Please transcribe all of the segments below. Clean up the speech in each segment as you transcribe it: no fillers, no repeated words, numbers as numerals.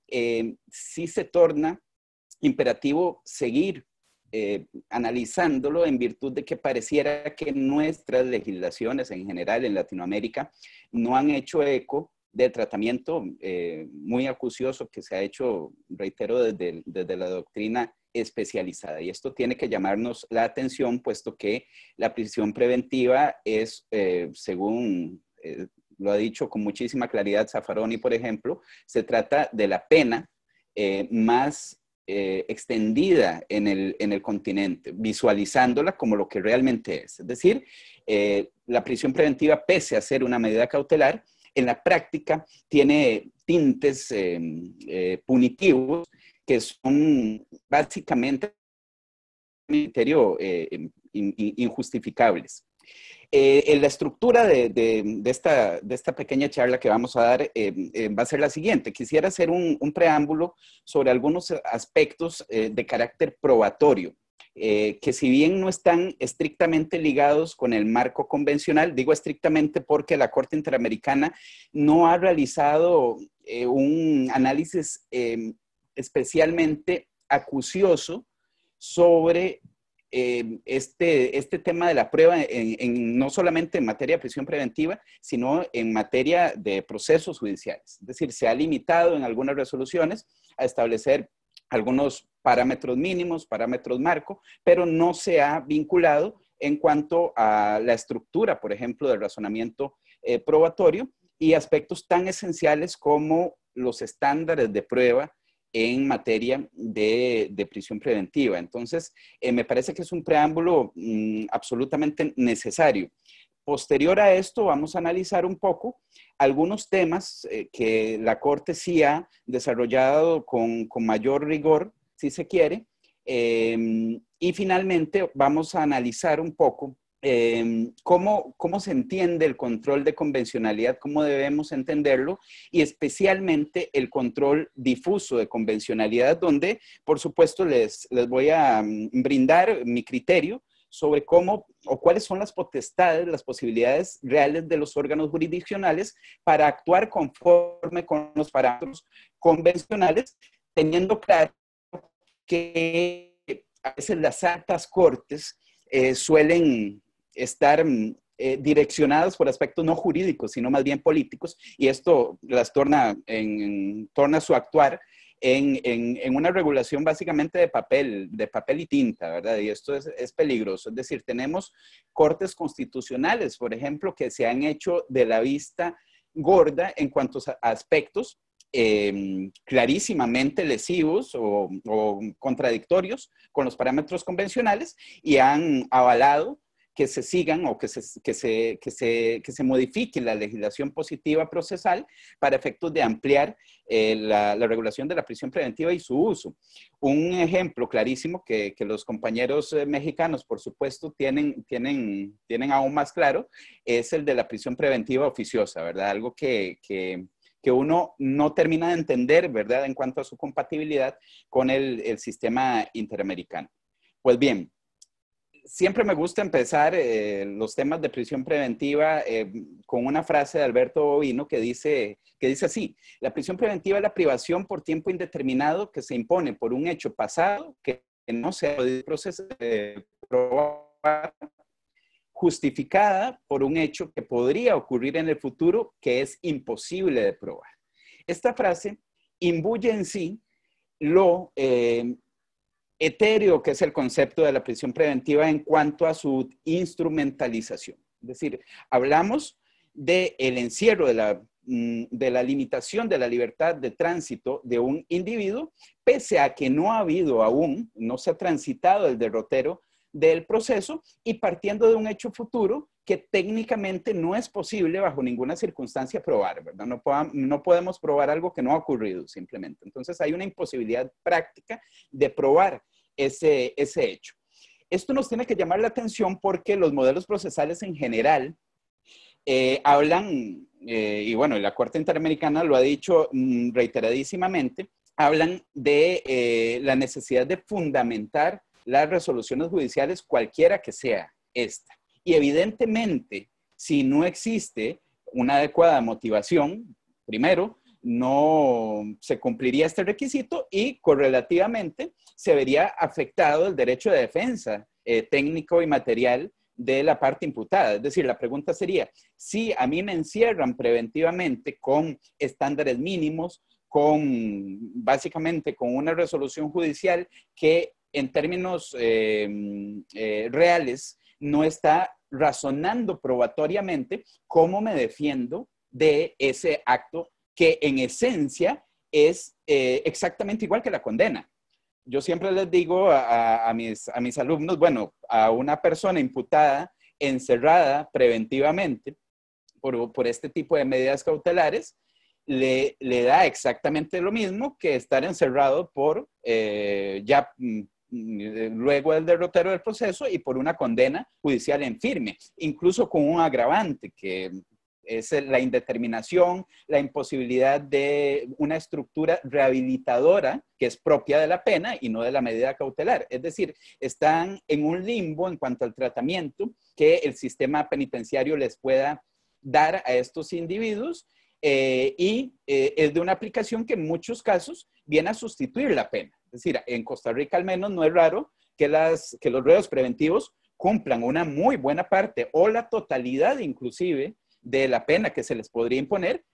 sí se torna imperativo seguir analizándolo en virtud de que pareciera que nuestras legislaciones en general en Latinoamérica no han hecho eco del tratamiento muy acucioso que se ha hecho, reitero, desde la doctrina especializada. Y esto tiene que llamarnos la atención, puesto que la prisión preventiva es, según lo ha dicho con muchísima claridad Zaffaroni, por ejemplo, se trata de la pena más extendida en el continente, visualizándola como lo que realmente es. Es decir, la prisión preventiva, pese a ser una medida cautelar, en la práctica tiene tintes punitivos que son básicamente criterio injustificables. En la estructura de esta pequeña charla que vamos a dar va a ser la siguiente. Quisiera hacer un preámbulo sobre algunos aspectos de carácter probatorio, que si bien no están estrictamente ligados con el marco convencional, digo estrictamente porque la Corte Interamericana no ha realizado un análisis especialmente acucioso sobre este tema de la prueba no solamente en materia de prisión preventiva, sino en materia de procesos judiciales. Es decir, se ha limitado en algunas resoluciones a establecer algunos parámetros mínimos, parámetros marco, pero no se ha vinculado en cuanto a la estructura, por ejemplo, del razonamiento probatorio y aspectos tan esenciales como los estándares de prueba en materia de prisión preventiva. Entonces, me parece que es un preámbulo absolutamente necesario. Posterior a esto, vamos a analizar un poco algunos temas que la Corte sí ha desarrollado con mayor rigor, si se quiere, y finalmente vamos a analizar un poco cómo se entiende el control de convencionalidad, cómo debemos entenderlo, y especialmente el control difuso de convencionalidad, donde, por supuesto, les voy a brindar mi criterio sobre cómo o cuáles son las potestades, las posibilidades reales de los órganos jurisdiccionales para actuar conforme con los parámetros convencionales, teniendo claro que a veces las altas cortes suelen estar direccionadas por aspectos no jurídicos, sino más bien políticos, y esto las torna su actuar en una regulación básicamente de papel y tinta, ¿verdad? Y esto es peligroso. Es decir, tenemos cortes constitucionales, por ejemplo, que se han hecho de la vista gorda en cuanto a aspectos clarísimamente lesivos o contradictorios con los parámetros convencionales y han avalado que se sigan o que se modifique la legislación positiva procesal para efectos de ampliar la regulación de la prisión preventiva y su uso. Un ejemplo clarísimo que los compañeros mexicanos, por supuesto, tienen aún más claro, es el de la prisión preventiva oficiosa, ¿verdad? Algo que uno no termina de entender, ¿verdad?, en cuanto a su compatibilidad con el sistema interamericano. Pues bien, siempre me gusta empezar los temas de prisión preventiva con una frase de Alberto Bovino que dice así: la prisión preventiva es la privación por tiempo indeterminado que se impone por un hecho pasado que no se ha podido probar, justificada por un hecho que podría ocurrir en el futuro que es imposible de probar. Esta frase imbuye en sí lo etéreo que es el concepto de la prisión preventiva en cuanto a su instrumentalización. Es decir, hablamos del encierro, de la limitación de la libertad de tránsito de un individuo, pese a que no ha habido aún, no se ha transitado el derrotero del proceso y partiendo de un hecho futuro que técnicamente no es posible bajo ninguna circunstancia probar, ¿verdad? No podemos probar algo que no ha ocurrido simplemente. Entonces hay una imposibilidad práctica de probar ese hecho. Esto nos tiene que llamar la atención porque los modelos procesales en general hablan, y bueno, la Corte Interamericana lo ha dicho reiteradísimamente, hablan de la necesidad de fundamentar las resoluciones judiciales cualquiera que sea esta. Y evidentemente, si no existe una adecuada motivación, primero, no se cumpliría este requisito y correlativamente se vería afectado el derecho de defensa técnico y material de la parte imputada. Es decir, la pregunta sería, si a mí me encierran preventivamente con estándares mínimos, básicamente con una resolución judicial que en términos reales no está razonando probatoriamente cómo me defiendo de ese acto que en esencia es exactamente igual que la condena. Yo siempre les digo a mis alumnos, bueno, a una persona imputada, encerrada preventivamente por este tipo de medidas cautelares, le da exactamente lo mismo que estar encerrado por luego del derrotero del proceso y por una condena judicial en firme, incluso con un agravante que es la indeterminación, la imposibilidad de una estructura rehabilitadora que es propia de la pena y no de la medida cautelar. Es decir, están en un limbo en cuanto al tratamiento que el sistema penitenciario les pueda dar a estos individuos es de una aplicación que en muchos casos viene a sustituir la pena. Es decir, en Costa Rica al menos no es raro que los reos preventivos cumplan una muy buena parte o la totalidad inclusive de la pena que se les podría imponer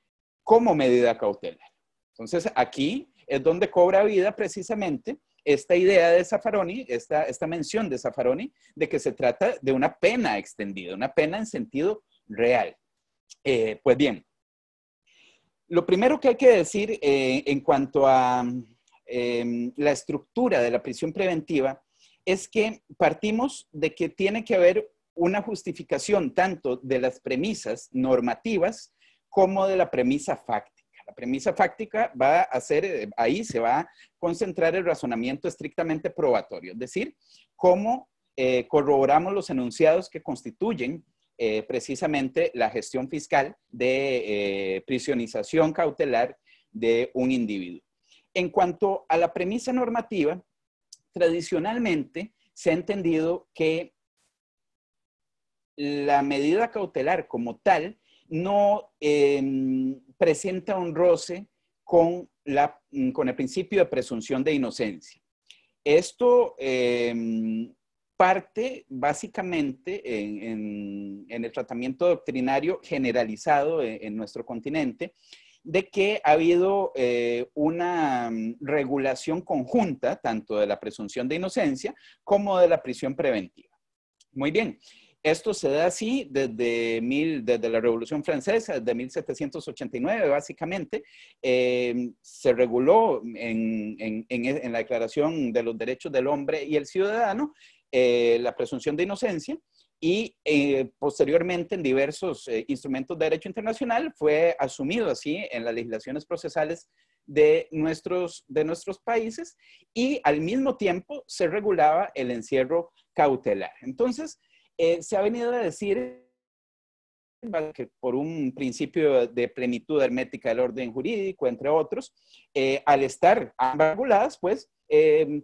como medida cautelar. Entonces, aquí es donde cobra vida precisamente esta idea de Zaffaroni, esta mención de Zaffaroni, de que se trata de una pena extendida, una pena en sentido real. Pues bien, lo primero que hay que decir en cuanto a la estructura de la prisión preventiva es que partimos de que tiene que haber una justificación tanto de las premisas normativas como de la premisa fáctica. La premisa fáctica va a ser, ahí se va a concentrar el razonamiento estrictamente probatorio, es decir, cómo corroboramos los enunciados que constituyen precisamente la gestión fiscal de prisionización cautelar de un individuo. En cuanto a la premisa normativa, tradicionalmente se ha entendido que la medida cautelar como tal no presenta un roce con el principio de presunción de inocencia. Esto parte básicamente en el tratamiento doctrinario generalizado en nuestro continente de que ha habido una regulación conjunta tanto de la presunción de inocencia como de la prisión preventiva. Muy bien. Esto se da así desde la Revolución Francesa, desde 1789, básicamente. Se reguló en la Declaración de los Derechos del Hombre y el Ciudadano la presunción de inocencia y posteriormente en diversos instrumentos de derecho internacional fue asumido así en las legislaciones procesales de nuestros países y al mismo tiempo se regulaba el encierro cautelar. Entonces, se ha venido a decir que por un principio de plenitud hermética del orden jurídico, entre otros, al estar ambas reguladas, pues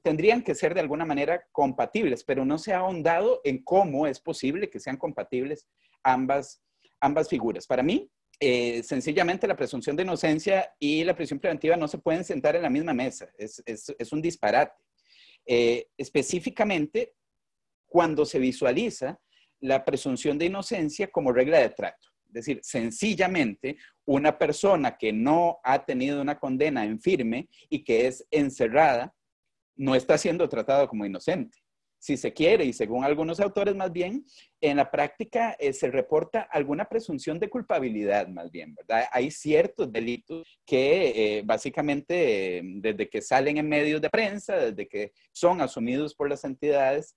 tendrían que ser de alguna manera compatibles, pero no se ha ahondado en cómo es posible que sean compatibles ambas figuras. Para mí, sencillamente la presunción de inocencia y la prisión preventiva no se pueden sentar en la misma mesa, es un disparate. Específicamente, cuando se visualiza la presunción de inocencia como regla de trato. Es decir, sencillamente una persona que no ha tenido una condena en firme y que es encerrada, no está siendo tratado como inocente. Si se quiere, y según algunos autores más bien, en la práctica se reporta alguna presunción de culpabilidad más bien, ¿verdad? Hay ciertos delitos que básicamente desde que salen en medios de prensa, desde que son asumidos por las entidades,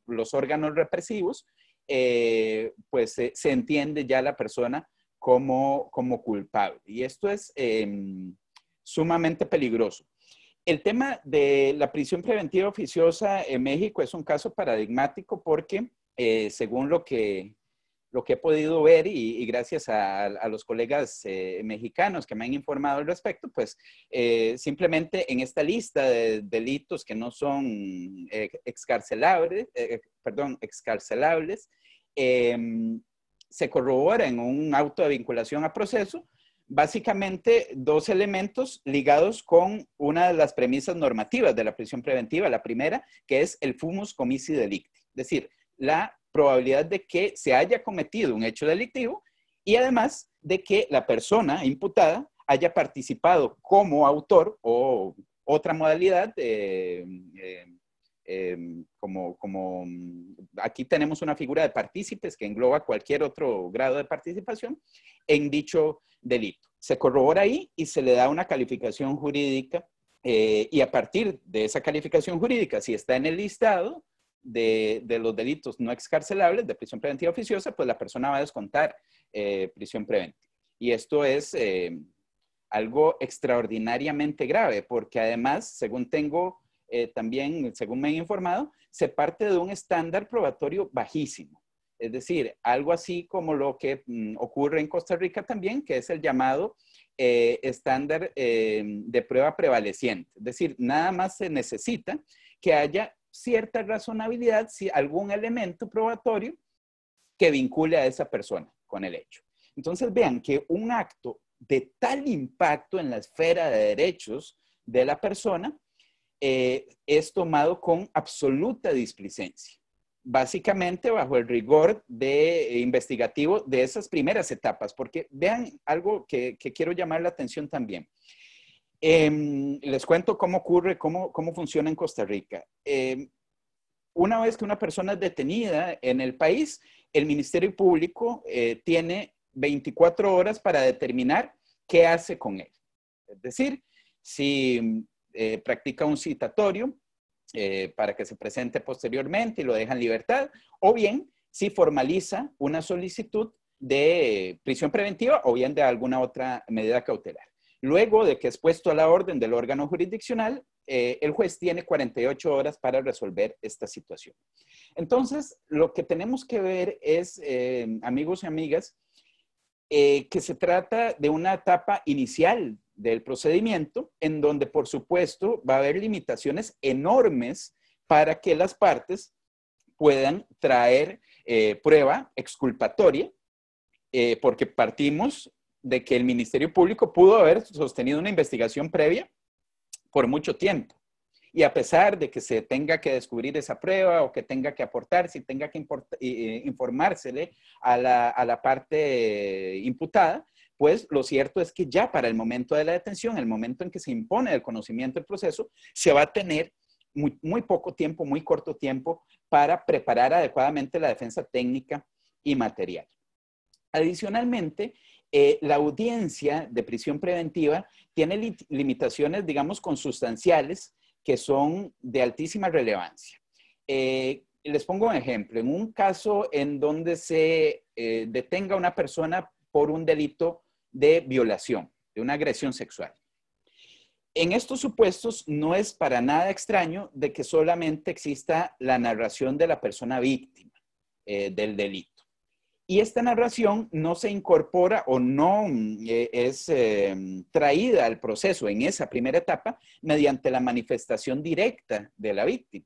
los órganos represivos, pues se entiende ya la persona como culpable. Y esto es sumamente peligroso. El tema de la prisión preventiva oficiosa en México es un caso paradigmático porque, según lo que he podido ver y gracias a los colegas mexicanos que me han informado al respecto, pues simplemente en esta lista de delitos que no son excarcelables, se corrobora en un auto de vinculación a proceso básicamente dos elementos ligados con una de las premisas normativas de la prisión preventiva. La primera, que es el fumus comissi delicti, es decir, la probabilidad de que se haya cometido un hecho delictivo y además de que la persona imputada haya participado como autor o otra modalidad, como aquí tenemos una figura de partícipes que engloba cualquier otro grado de participación en dicho delito. Se corrobora ahí y se le da una calificación jurídica y a partir de esa calificación jurídica, si está en el listado de los delitos no excarcelables de prisión preventiva oficiosa, pues la persona va a descontar prisión preventiva. Y esto es algo extraordinariamente grave, porque además, según tengo también, según me han informado, se parte de un estándar probatorio bajísimo. Es decir, algo así como lo que ocurre en Costa Rica también, que es el llamado estándar de prueba prevaleciente. Es decir, nada más se necesita que haya cierta razonabilidad, si algún elemento probatorio que vincule a esa persona con el hecho. Entonces vean que un acto de tal impacto en la esfera de derechos de la persona es tomado con absoluta displicencia, básicamente bajo el rigor investigativo de esas primeras etapas, porque vean algo que quiero llamar la atención también. Les cuento cómo ocurre, cómo funciona en Costa Rica. Una vez que una persona es detenida en el país, el Ministerio Público tiene 24 horas para determinar qué hace con él. Es decir, si practica un citatorio para que se presente posteriormente y lo deja en libertad, o bien si formaliza una solicitud de prisión preventiva o bien de alguna otra medida cautelar. Luego de que es puesto a la orden del órgano jurisdiccional, el juez tiene 48 horas para resolver esta situación. Entonces, lo que tenemos que ver es, amigos y amigas, que se trata de una etapa inicial del procedimiento en donde, por supuesto, va a haber limitaciones enormes para que las partes puedan traer prueba exculpatoria, porque partimos de que el Ministerio Público pudo haber sostenido una investigación previa por mucho tiempo. Y a pesar de que se tenga que descubrir esa prueba o que tenga que aportar, si tenga que informársele a la parte imputada, pues lo cierto es que ya para el momento de la detención, el momento en que se impone el conocimiento del proceso, se va a tener muy poco tiempo, muy corto tiempo para preparar adecuadamente la defensa técnica y material. Adicionalmente, la audiencia de prisión preventiva tiene limitaciones, digamos, consustanciales que son de altísima relevancia. Les pongo un ejemplo. En un caso en donde se detenga a una persona por un delito de violación, de una agresión sexual. En estos supuestos no es para nada extraño de que solamente exista la narración de la persona víctima del delito. Y esta narración no se incorpora o no es traída al proceso en esa primera etapa mediante la manifestación directa de la víctima,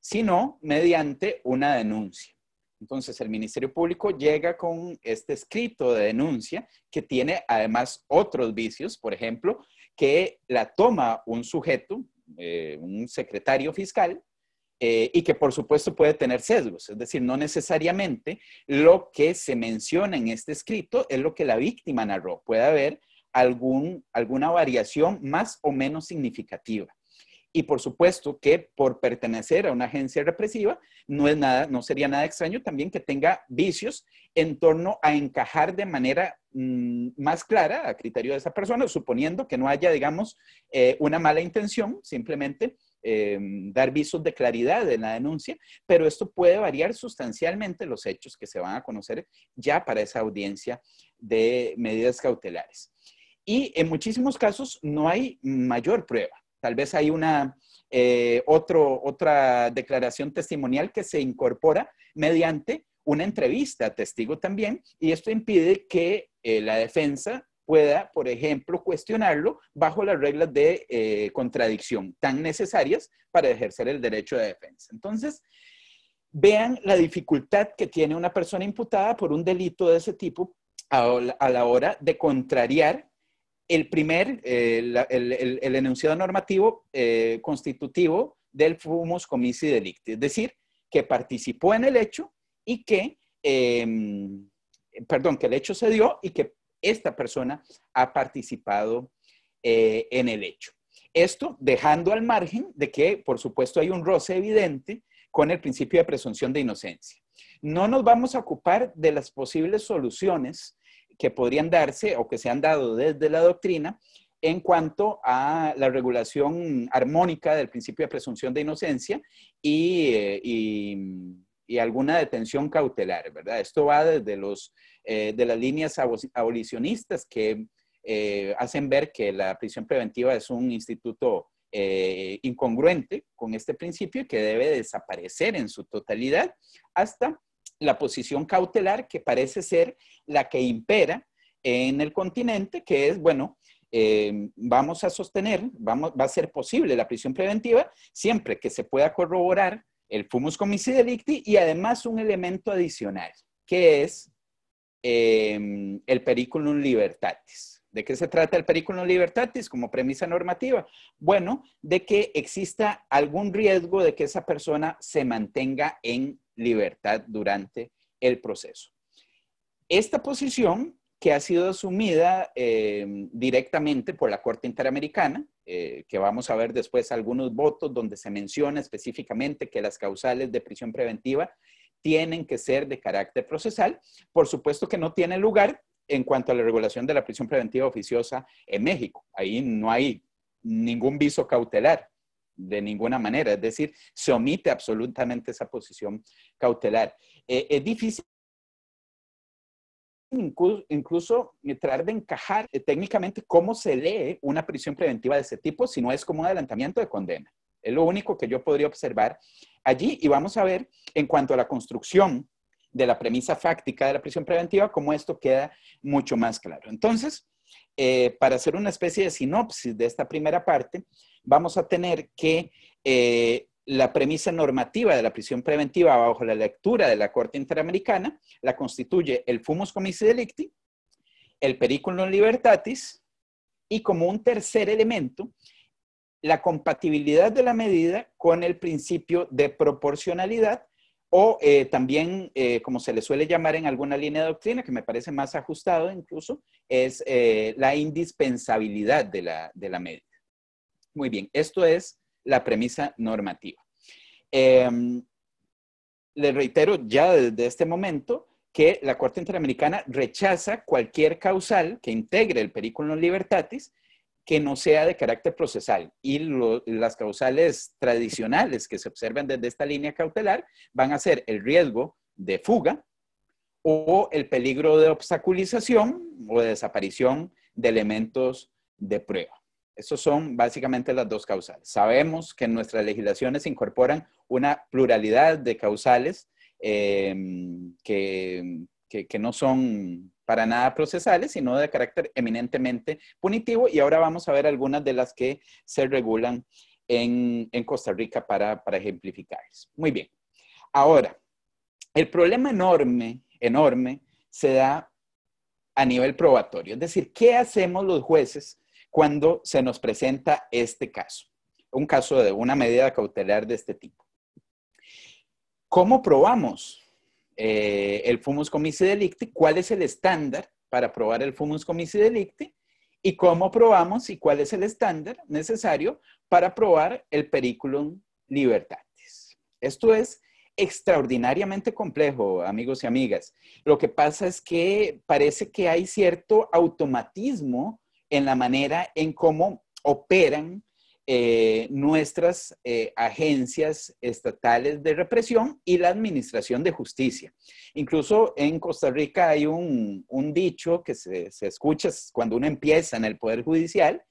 sino mediante una denuncia. Entonces, el Ministerio Público llega con este escrito de denuncia que tiene además otros vicios, por ejemplo, que la toma un sujeto, un secretario fiscal, y que por supuesto puede tener sesgos, es decir, no necesariamente lo que se menciona en este escrito es lo que la víctima narró, puede haber alguna variación más o menos significativa. Y por supuesto que por pertenecer a una agencia represiva no sería nada extraño también que tenga vicios en torno a encajar de manera más clara a criterio de esa persona, suponiendo que no haya, digamos, una mala intención, simplemente dar visos de claridad en la denuncia, pero esto puede variar sustancialmente los hechos que se van a conocer ya para esa audiencia de medidas cautelares. Y en muchísimos casos no hay mayor prueba. Tal vez hay otra declaración testimonial que se incorpora mediante una entrevista a testigo también, y esto impide que la defensa pueda, por ejemplo, cuestionarlo bajo las reglas de contradicción tan necesarias para ejercer el derecho de defensa. Entonces, vean la dificultad que tiene una persona imputada por un delito de ese tipo a la hora de contrariar el enunciado normativo constitutivo del fumus comissi delicti, es decir, que participó en el hecho y que, que el hecho se dio y que esta persona ha participado en el hecho. Esto dejando al margen de que, por supuesto, hay un roce evidente con el principio de presunción de inocencia. No nos vamos a ocupar de las posibles soluciones que podrían darse o que se han dado desde la doctrina en cuanto a la regulación armónica del principio de presunción de inocencia y alguna detención cautelar, ¿verdad? Esto va desde de las líneas abolicionistas que hacen ver que la prisión preventiva es un instituto incongruente con este principio y que debe desaparecer en su totalidad, hasta la posición cautelar que parece ser la que impera en el continente, que es, bueno, vamos a sostener, va a ser posible la prisión preventiva siempre que se pueda corroborar el fumus comissi delicti y además un elemento adicional, que es el periculum libertatis. ¿De qué se trata el periculum libertatis como premisa normativa? Bueno, de que exista algún riesgo de que esa persona se mantenga en libertad durante el proceso. Esta posición, que ha sido asumida directamente por la Corte Interamericana, que vamos a ver después algunos votos donde se menciona específicamente que las causales de prisión preventiva tienen que ser de carácter procesal. Por supuesto que no tiene lugar en cuanto a la regulación de la prisión preventiva oficiosa en México. Ahí no hay ningún viso cautelar de ninguna manera, es decir, se omite absolutamente esa posición cautelar. Es difícil incluso tratar de encajar técnicamente cómo se lee una prisión preventiva de ese tipo si no es como un adelantamiento de condena. Es lo único que yo podría observar allí y vamos a ver en cuanto a la construcción de la premisa fáctica de la prisión preventiva, cómo esto queda mucho más claro. Entonces, para hacer una especie de sinopsis de esta primera parte, vamos a tener que la premisa normativa de la prisión preventiva bajo la lectura de la Corte Interamericana la constituye el fumus comissi delicti, el periculum libertatis y como un tercer elemento, la compatibilidad de la medida con el principio de proporcionalidad o también, como se le suele llamar en alguna línea de doctrina, que me parece más ajustado incluso, es la indispensabilidad de la medida. Muy bien, esto es la premisa normativa. Le reitero ya desde este momento que la Corte Interamericana rechaza cualquier causal que integre el periculum libertatis que no sea de carácter procesal. Y las causales tradicionales que se observan desde esta línea cautelar van a ser el riesgo de fuga o el peligro de obstaculización o de desaparición de elementos de prueba. Esas son básicamente las dos causales. Sabemos que en nuestras legislaciones se incorporan una pluralidad de causales que no son para nada procesales, sino de carácter eminentemente punitivo. Y ahora vamos a ver algunas de las que se regulan en Costa Rica para ejemplificarles. Muy bien. Ahora, el problema enorme se da a nivel probatorio. Es decir, ¿qué hacemos los jueces cuando se nos presenta este caso? Un caso de una medida cautelar de este tipo. ¿Cómo probamos el fumus comissi delicti? ¿Cuál es el estándar para probar el fumus comissi delicti? ¿Y cómo probamos y cuál es el estándar necesario para probar el periculum libertatis? Esto es extraordinariamente complejo, amigos y amigas. Lo que pasa es que parece que hay cierto automatismo en la manera en cómo operan nuestras agencias estatales de represión y la administración de justicia. Incluso en Costa Rica hay un dicho que se escucha cuando uno empieza en el Poder Judicial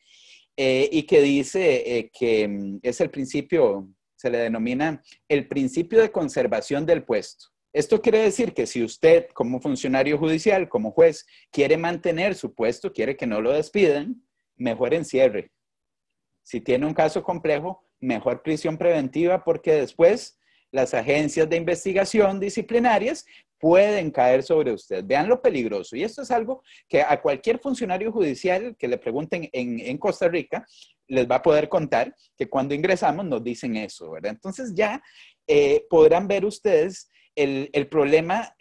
y que dice que es el principio, se le denomina el principio de conservación del puesto. Esto quiere decir que si usted como funcionario judicial, como juez, quiere mantener su puesto, quiere que no lo despidan, mejor encierre. Si tiene un caso complejo, mejor prisión preventiva porque después las agencias de investigación disciplinarias pueden caer sobre usted. Vean lo peligroso. Y esto es algo que a cualquier funcionario judicial que le pregunten en Costa Rica, les va a poder contar que cuando ingresamos nos dicen eso, ¿verdad? Entonces ya podrán ver ustedes el problema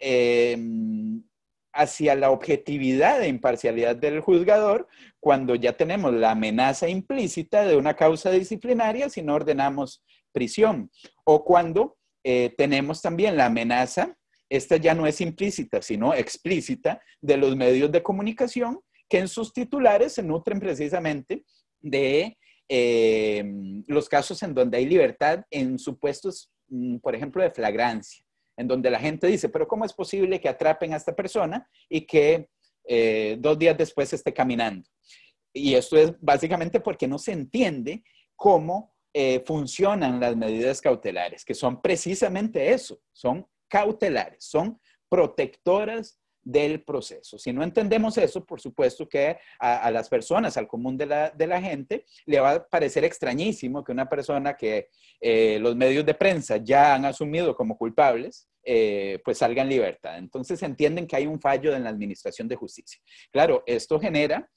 hacia la objetividad e imparcialidad del juzgador cuando ya tenemos la amenaza implícita de una causa disciplinaria si no ordenamos prisión. O cuando tenemos también la amenaza, esta ya no es implícita, sino explícita, de los medios de comunicación que en sus titulares se nutren precisamente de los casos en donde hay libertad en supuestos, por ejemplo, de flagrancia, en donde la gente dice, pero ¿cómo es posible que atrapen a esta persona y que 2 días después esté caminando? Y esto es básicamente porque no se entiende cómo funcionan las medidas cautelares, que son precisamente eso, son cautelares, son protectoras del proceso. Si no entendemos eso, por supuesto que a las personas, al común de la gente, le va a parecer extrañísimo que una persona que los medios de prensa ya han asumido como culpables, pues salga en libertad. Entonces entienden que hay un fallo en la administración de justicia. Claro, esto genera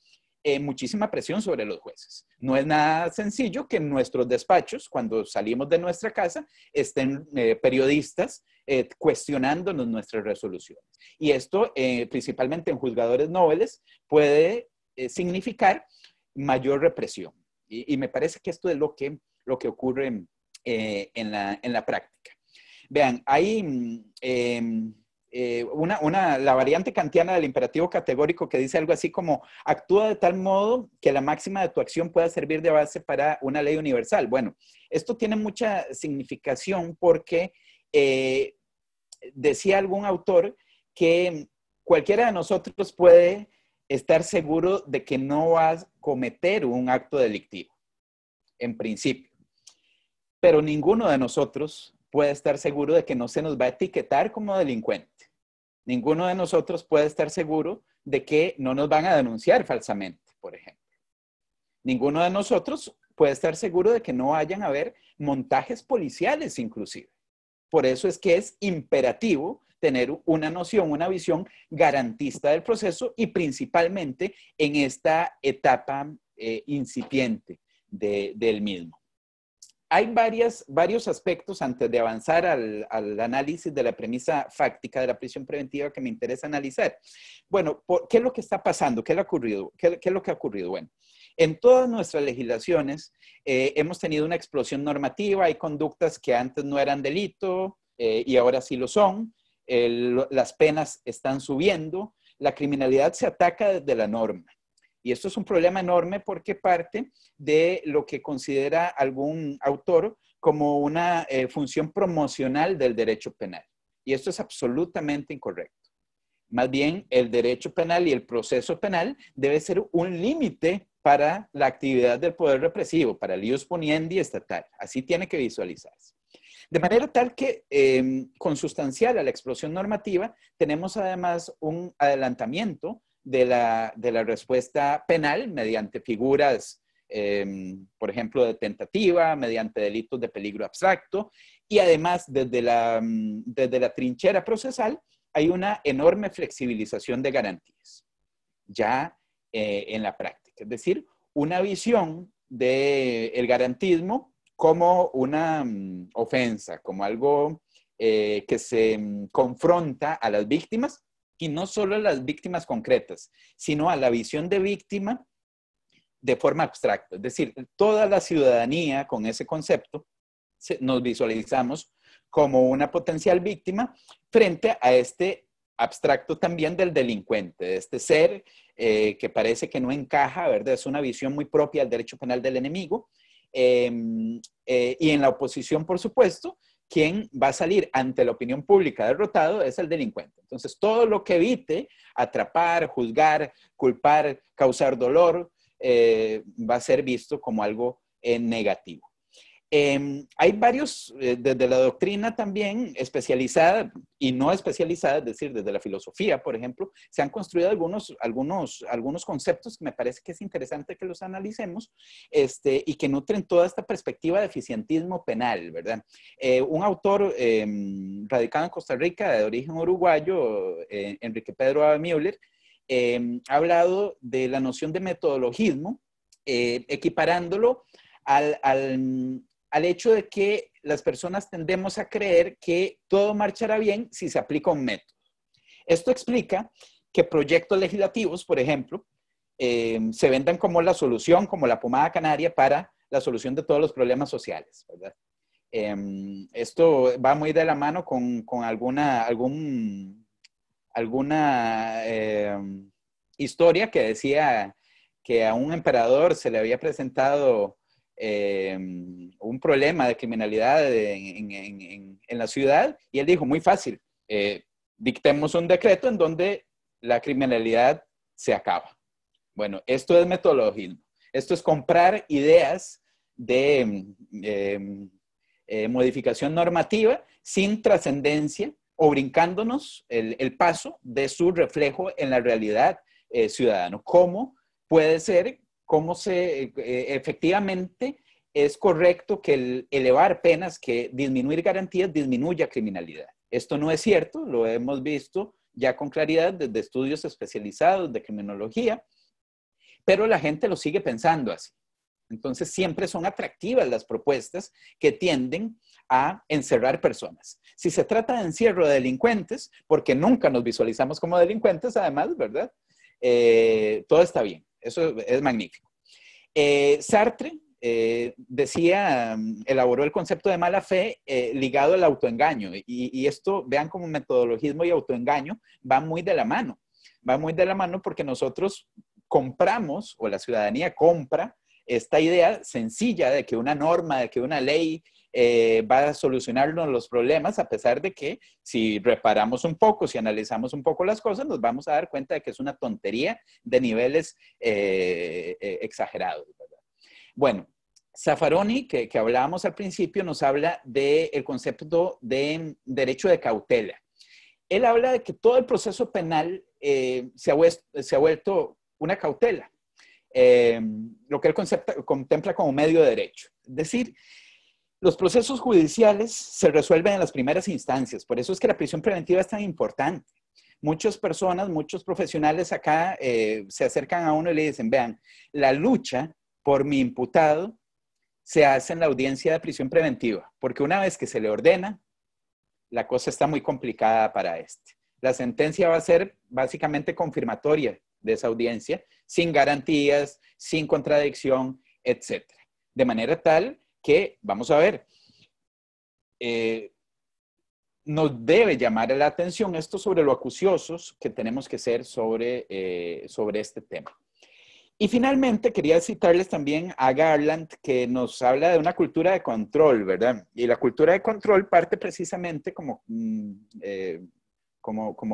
muchísima presión sobre los jueces. No es nada sencillo que en nuestros despachos, cuando salimos de nuestra casa, estén periodistas cuestionándonos nuestras resoluciones. Y esto, principalmente en juzgadores nobles, puede significar mayor represión. Y me parece que esto es lo que ocurre en la práctica. Vean, hay la variante kantiana del imperativo categórico que dice algo así como actúa de tal modo que la máxima de tu acción pueda servir de base para una ley universal. Bueno, esto tiene mucha significación porque decía algún autor que cualquiera de nosotros puede estar seguro de que no va a cometer un acto delictivo, en principio. Pero ninguno de nosotros puede estar seguro de que no se nos va a etiquetar como delincuente. Ninguno de nosotros puede estar seguro de que no nos van a denunciar falsamente, por ejemplo. Ninguno de nosotros puede estar seguro de que no vayan a haber montajes policiales inclusive. Por eso es que es imperativo tener una noción, una visión garantista del proceso y principalmente en esta etapa incipiente del mismo. Hay varios aspectos antes de avanzar al análisis de la premisa fáctica de la prisión preventiva que me interesa analizar. Bueno, ¿qué es lo que está pasando? ¿Qué es lo que ha ocurrido? Bueno, en todas nuestras legislaciones hemos tenido una explosión normativa. Hay conductas que antes no eran delito y ahora sí lo son. Las penas están subiendo. La criminalidad se ataca desde la norma. Y esto es un problema enorme porque parte de lo que considera algún autor como una función promocional del derecho penal. Y esto es absolutamente incorrecto. Más bien, el derecho penal y el proceso penal debe ser un límite para la actividad del poder represivo, para el ius poniendi estatal. Así tiene que visualizarse. De manera tal que, consustancial a la explosión normativa, tenemos además un adelantamiento de la respuesta penal mediante figuras, por ejemplo, de tentativa, mediante delitos de peligro abstracto, y además desde la trinchera procesal hay una enorme flexibilización de garantías, ya en la práctica. Es decir, una visión del garantismo como una ofensa, como algo que se confronta a las víctimas, y no solo a las víctimas concretas, sino a la visión de víctima de forma abstracta. Es decir, toda la ciudadanía con ese concepto nos visualizamos como una potencial víctima frente a este abstracto también del delincuente, de este ser que parece que no encaja, ¿verdad? Es una visión muy propia del derecho penal del enemigo. Y en la oposición, por supuesto, quien va a salir ante la opinión pública derrotado es el delincuente. Entonces, todo lo que evite atrapar, juzgar, culpar, causar dolor, va a ser visto como algo negativo. Hay varios, desde la doctrina también especializada y no especializada, es decir, desde la filosofía, por ejemplo, se han construido algunos conceptos que me parece que es interesante que los analicemos y que nutren toda esta perspectiva de eficientismo penal, ¿verdad? Un autor radicado en Costa Rica, de origen uruguayo, Enrique Pedro Ave Müller, ha hablado de la noción de metodologismo, equiparándolo al hecho de que las personas tendemos a creer que todo marchará bien si se aplica un método. Esto explica que proyectos legislativos, por ejemplo, se vendan como la solución, como la pomada canaria para la solución de todos los problemas sociales, ¿verdad? Esto va muy de la mano con alguna historia que decía que a un emperador se le había presentado un problema de criminalidad en la ciudad y él dijo, muy fácil, dictemos un decreto en donde la criminalidad se acaba. Bueno, esto es metodologismo. Esto es comprar ideas de modificación normativa sin trascendencia o brincándonos el paso de su reflejo en la realidad ciudadana. ¿Cómo puede ser? ¿Cómo efectivamente es correcto que el elevar penas, que disminuir garantías, disminuya criminalidad? Esto no es cierto, lo hemos visto ya con claridad desde estudios especializados de criminología, pero la gente lo sigue pensando así. Entonces siempre son atractivas las propuestas que tienden a encerrar personas. Si se trata de encierro de delincuentes, porque nunca nos visualizamos como delincuentes, además, ¿verdad? Todo está bien. Eso es magnífico. Sartre decía, elaboró el concepto de mala fe ligado al autoengaño. Y esto, vean, como metodologismo y autoengaño va muy de la mano. Va muy de la mano porque nosotros compramos, o la ciudadanía compra, esta idea sencilla de que una norma, de que una ley va a solucionarnos los problemas, a pesar de que si reparamos un poco, si analizamos un poco las cosas, nos vamos a dar cuenta de que es una tontería de niveles exagerados, ¿verdad? Bueno, Zaffaroni, que hablábamos al principio, nos habla del concepto de derecho de cautela. Él habla de que todo el proceso penal se ha vuelto una cautela. Lo que él contempla como medio de derecho. Es decir, los procesos judiciales se resuelven en las primeras instancias. Por eso es que la prisión preventiva es tan importante. Muchas personas, muchos profesionales acá se acercan a uno y le dicen, vean, la lucha por mi imputado se hace en la audiencia de prisión preventiva, porque una vez que se le ordena, la cosa está muy complicada para este. La sentencia va a ser básicamente confirmatoria de esa audiencia, sin garantías, sin contradicción, etc. De manera tal que, vamos a ver, nos debe llamar la atención esto sobre lo acuciosos que tenemos que ser sobre este tema. Y finalmente quería citarles también a Garland, que nos habla de una cultura de control, ¿verdad? Y la cultura de control parte precisamente como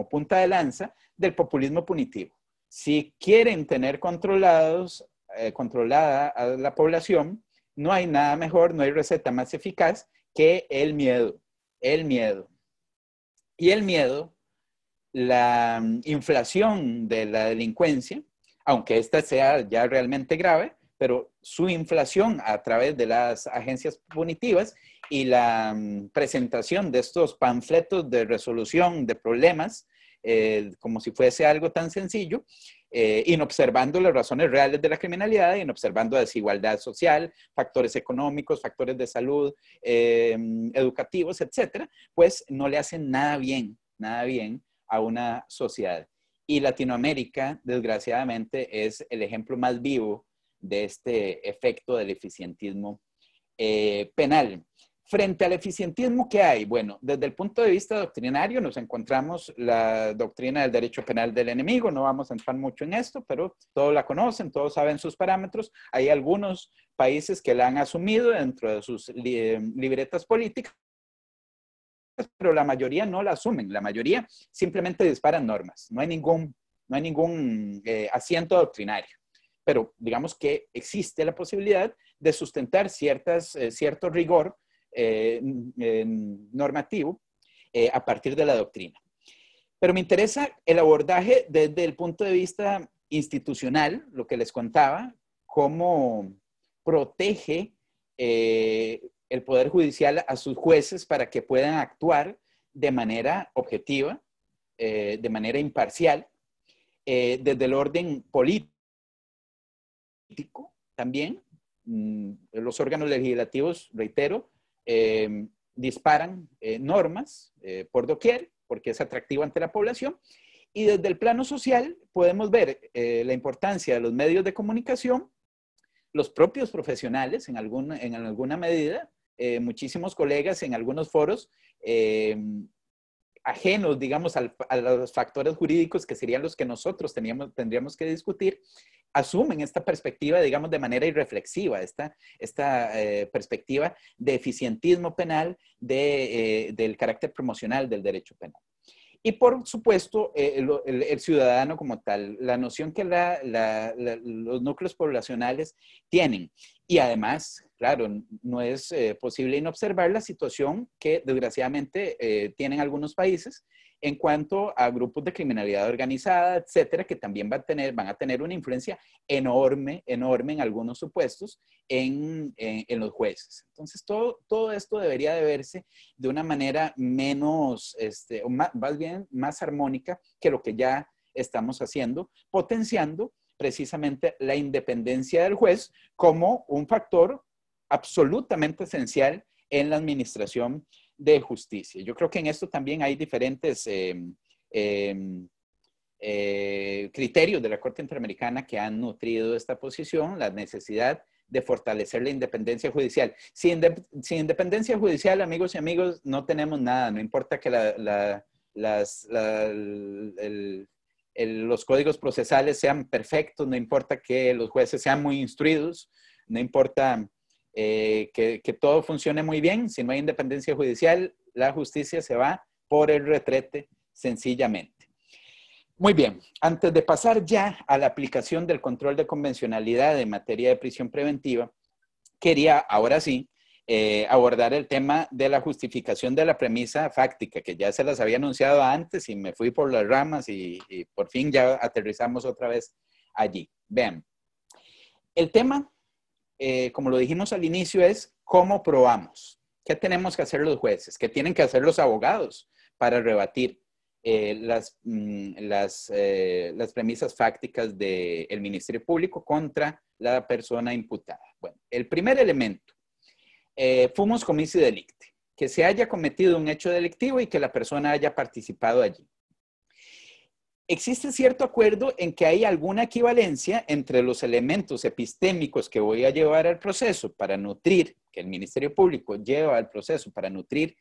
punta de lanza del populismo punitivo. Si quieren tener controlada a la población, no hay nada mejor, no hay receta más eficaz que el miedo. El miedo. Y el miedo, la inflación de la delincuencia, aunque esta sea ya realmente grave, pero su inflación a través de las agencias punitivas y la presentación de estos panfletos de resolución de problemas, como si fuese algo tan sencillo, inobservando las razones reales de la criminalidad, inobservando desigualdad social, factores económicos, factores de salud, educativos, etcétera, pues no le hacen nada bien a una sociedad. Y Latinoamérica, desgraciadamente, es el ejemplo más vivo de este efecto del eficientismo penal. Frente al eficientismo que hay, bueno, desde el punto de vista doctrinario nos encontramos la doctrina del derecho penal del enemigo, no vamos a entrar mucho en esto, pero todos la conocen, todos saben sus parámetros. Hay algunos países que la han asumido dentro de sus libretas políticas, pero la mayoría no la asumen, la mayoría simplemente disparan normas, no hay ningún asiento doctrinario. pero digamos que existe la posibilidad de sustentar cierto rigor normativo a partir de la doctrina. Pero me interesa el abordaje desde el punto de vista institucional, lo que les contaba, cómo protege el Poder Judicial a sus jueces para que puedan actuar de manera objetiva, de manera imparcial, desde el orden político también. Los órganos legislativos, reitero, disparan normas por doquier, porque es atractivo ante la población. Y desde el plano social podemos ver la importancia de los medios de comunicación, los propios profesionales en alguna medida, muchísimos colegas en algunos foros ajenos, digamos, a los factores jurídicos que serían los que nosotros tendríamos que discutir, asumen esta perspectiva, digamos, de manera irreflexiva, esta perspectiva de eficientismo penal, del carácter promocional del derecho penal. Y por supuesto, el ciudadano como tal, la noción que los núcleos poblacionales tienen. Y además, claro, no es posible inobservar la situación que desgraciadamente tienen algunos países en cuanto a grupos de criminalidad organizada, etcétera, que también van a tener una influencia enorme en algunos supuestos en los jueces. Entonces, todo esto debería de verse de una manera menos, o más bien más armónica que lo que ya estamos haciendo, potenciando precisamente la independencia del juez como un factor absolutamente esencial en la administración de justicia. Yo creo que en esto también hay diferentes criterios de la Corte Interamericana que han nutrido esta posición, la necesidad de fortalecer la independencia judicial. Sin independencia judicial, amigos y amigos, no tenemos nada. No importa que los códigos procesales sean perfectos, no importa que los jueces sean muy instruidos, no importa que todo funcione muy bien. Si no hay independencia judicial, la justicia se va por el retrete sencillamente. Muy bien, antes de pasar ya a la aplicación del control de convencionalidad en materia de prisión preventiva, quería ahora sí abordar el tema de la justificación de la premisa fáctica, que ya se las había anunciado antes y me fui por las ramas y por fin ya aterrizamos otra vez allí. Vean, el tema, como lo dijimos al inicio, es cómo probamos. ¿Qué tenemos que hacer los jueces? ¿Qué tienen que hacer los abogados para rebatir las premisas fácticas del Ministerio Público contra la persona imputada? Bueno, el primer elemento, fumus comissi delicti, que se haya cometido un hecho delictivo y que la persona haya participado allí. Existe cierto acuerdo en que hay alguna equivalencia entre los elementos epistémicos que voy a llevar al proceso para nutrir, que el Ministerio Público lleva al proceso para nutrir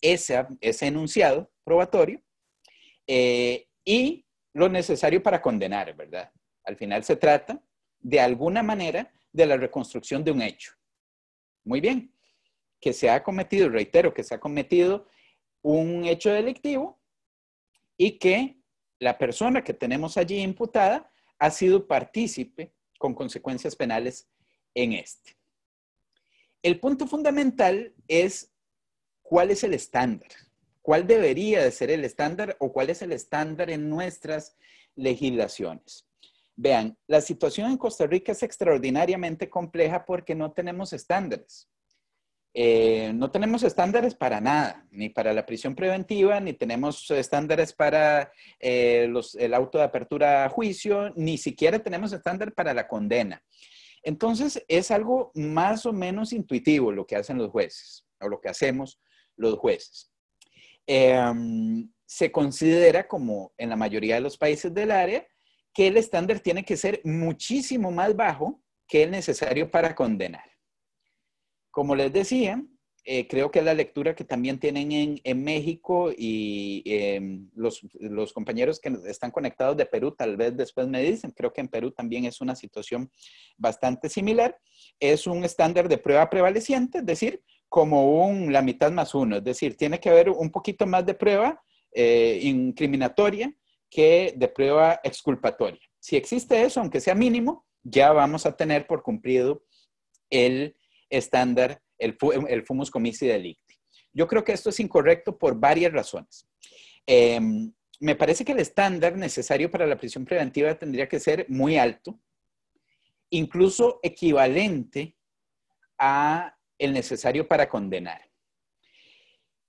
ese enunciado probatorio, y lo necesario para condenar, ¿verdad? Al final se trata, de alguna manera, de la reconstrucción de un hecho. Muy bien, que se ha cometido, reitero, que se ha cometido un hecho delictivo y que la persona que tenemos allí imputada ha sido partícipe con consecuencias penales en este. El punto fundamental es cuál es el estándar, cuál debería de ser el estándar o cuál es el estándar en nuestras legislaciones. Vean, la situación en Costa Rica es extraordinariamente compleja porque no tenemos estándares. No tenemos estándares para nada, ni para la prisión preventiva, ni tenemos estándares para el auto de apertura a juicio, ni siquiera tenemos estándar para la condena. Entonces, es algo más o menos intuitivo lo que hacen los jueces, o lo que hacemos los jueces. Se considera, como en la mayoría de los países del área, que el estándar tiene que ser muchísimo más bajo que el necesario para condenar. Como les decía, creo que la lectura que también tienen en México y los compañeros que están conectados de Perú tal vez después me dicen, creo que en Perú también es una situación bastante similar. Es un estándar de prueba prevaleciente, es decir, como la mitad más uno, es decir, tiene que haber un poquito más de prueba incriminatoria que de prueba exculpatoria. Si existe eso, aunque sea mínimo, ya vamos a tener por cumplido el estándar, el fumus comissi delicti. Yo creo que esto es incorrecto por varias razones. Me parece que el estándar necesario para la prisión preventiva tendría que ser muy alto, incluso equivalente a el necesario para condenar.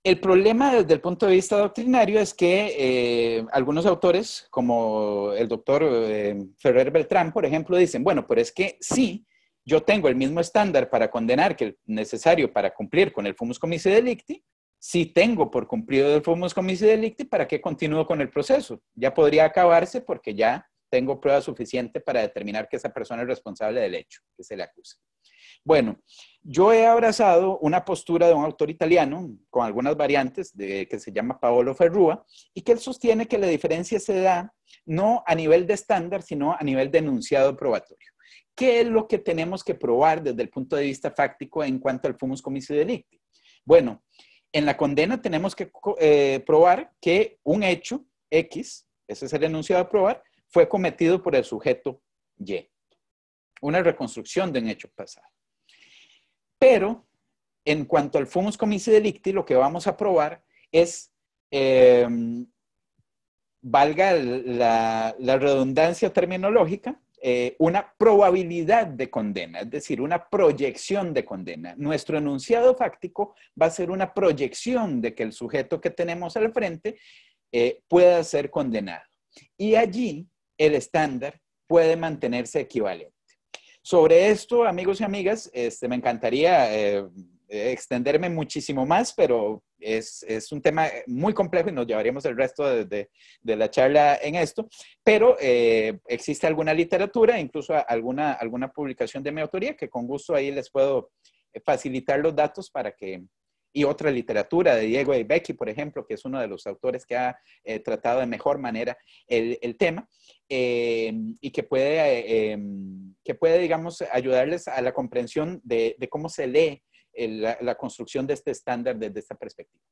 El problema desde el punto de vista doctrinario es que algunos autores, como el doctor Ferrer Beltrán, por ejemplo, dicen, bueno, pero es que sí, yo tengo el mismo estándar para condenar que el necesario para cumplir con el fumus comissi delicti, si tengo por cumplido el fumus comissi delicti, ¿para qué continúo con el proceso? Ya podría acabarse porque ya tengo prueba suficiente para determinar que esa persona es responsable del hecho que se le acusa. Bueno, yo he abrazado una postura de un autor italiano con algunas variantes que se llama Paolo Ferrua y que él sostiene que la diferencia se da no a nivel de estándar, sino a nivel de enunciado probatorio. ¿Qué es lo que tenemos que probar desde el punto de vista fáctico en cuanto al fumus comissi delicti? Bueno, en la condena tenemos que probar que un hecho X, ese es el enunciado a probar, fue cometido por el sujeto Y. Una reconstrucción de un hecho pasado. Pero, en cuanto al fumus comissi delicti, lo que vamos a probar es, valga la redundancia terminológica, una probabilidad de condena, es decir, una proyección de condena. Nuestro enunciado fáctico va a ser una proyección de que el sujeto que tenemos al frente pueda ser condenado. Y allí el estándar puede mantenerse equivalente. Sobre esto, amigos y amigas, me encantaría extenderme muchísimo más, pero es un tema muy complejo y nos llevaríamos el resto de la charla en esto. Pero existe alguna literatura, incluso alguna publicación de mi autoría, que con gusto ahí les puedo facilitar los datos para que... Y otra literatura de Diego Becky, por ejemplo, que es uno de los autores que ha tratado de mejor manera el tema y que puede, digamos, ayudarles a la comprensión de cómo se lee la construcción de este estándar desde esta perspectiva.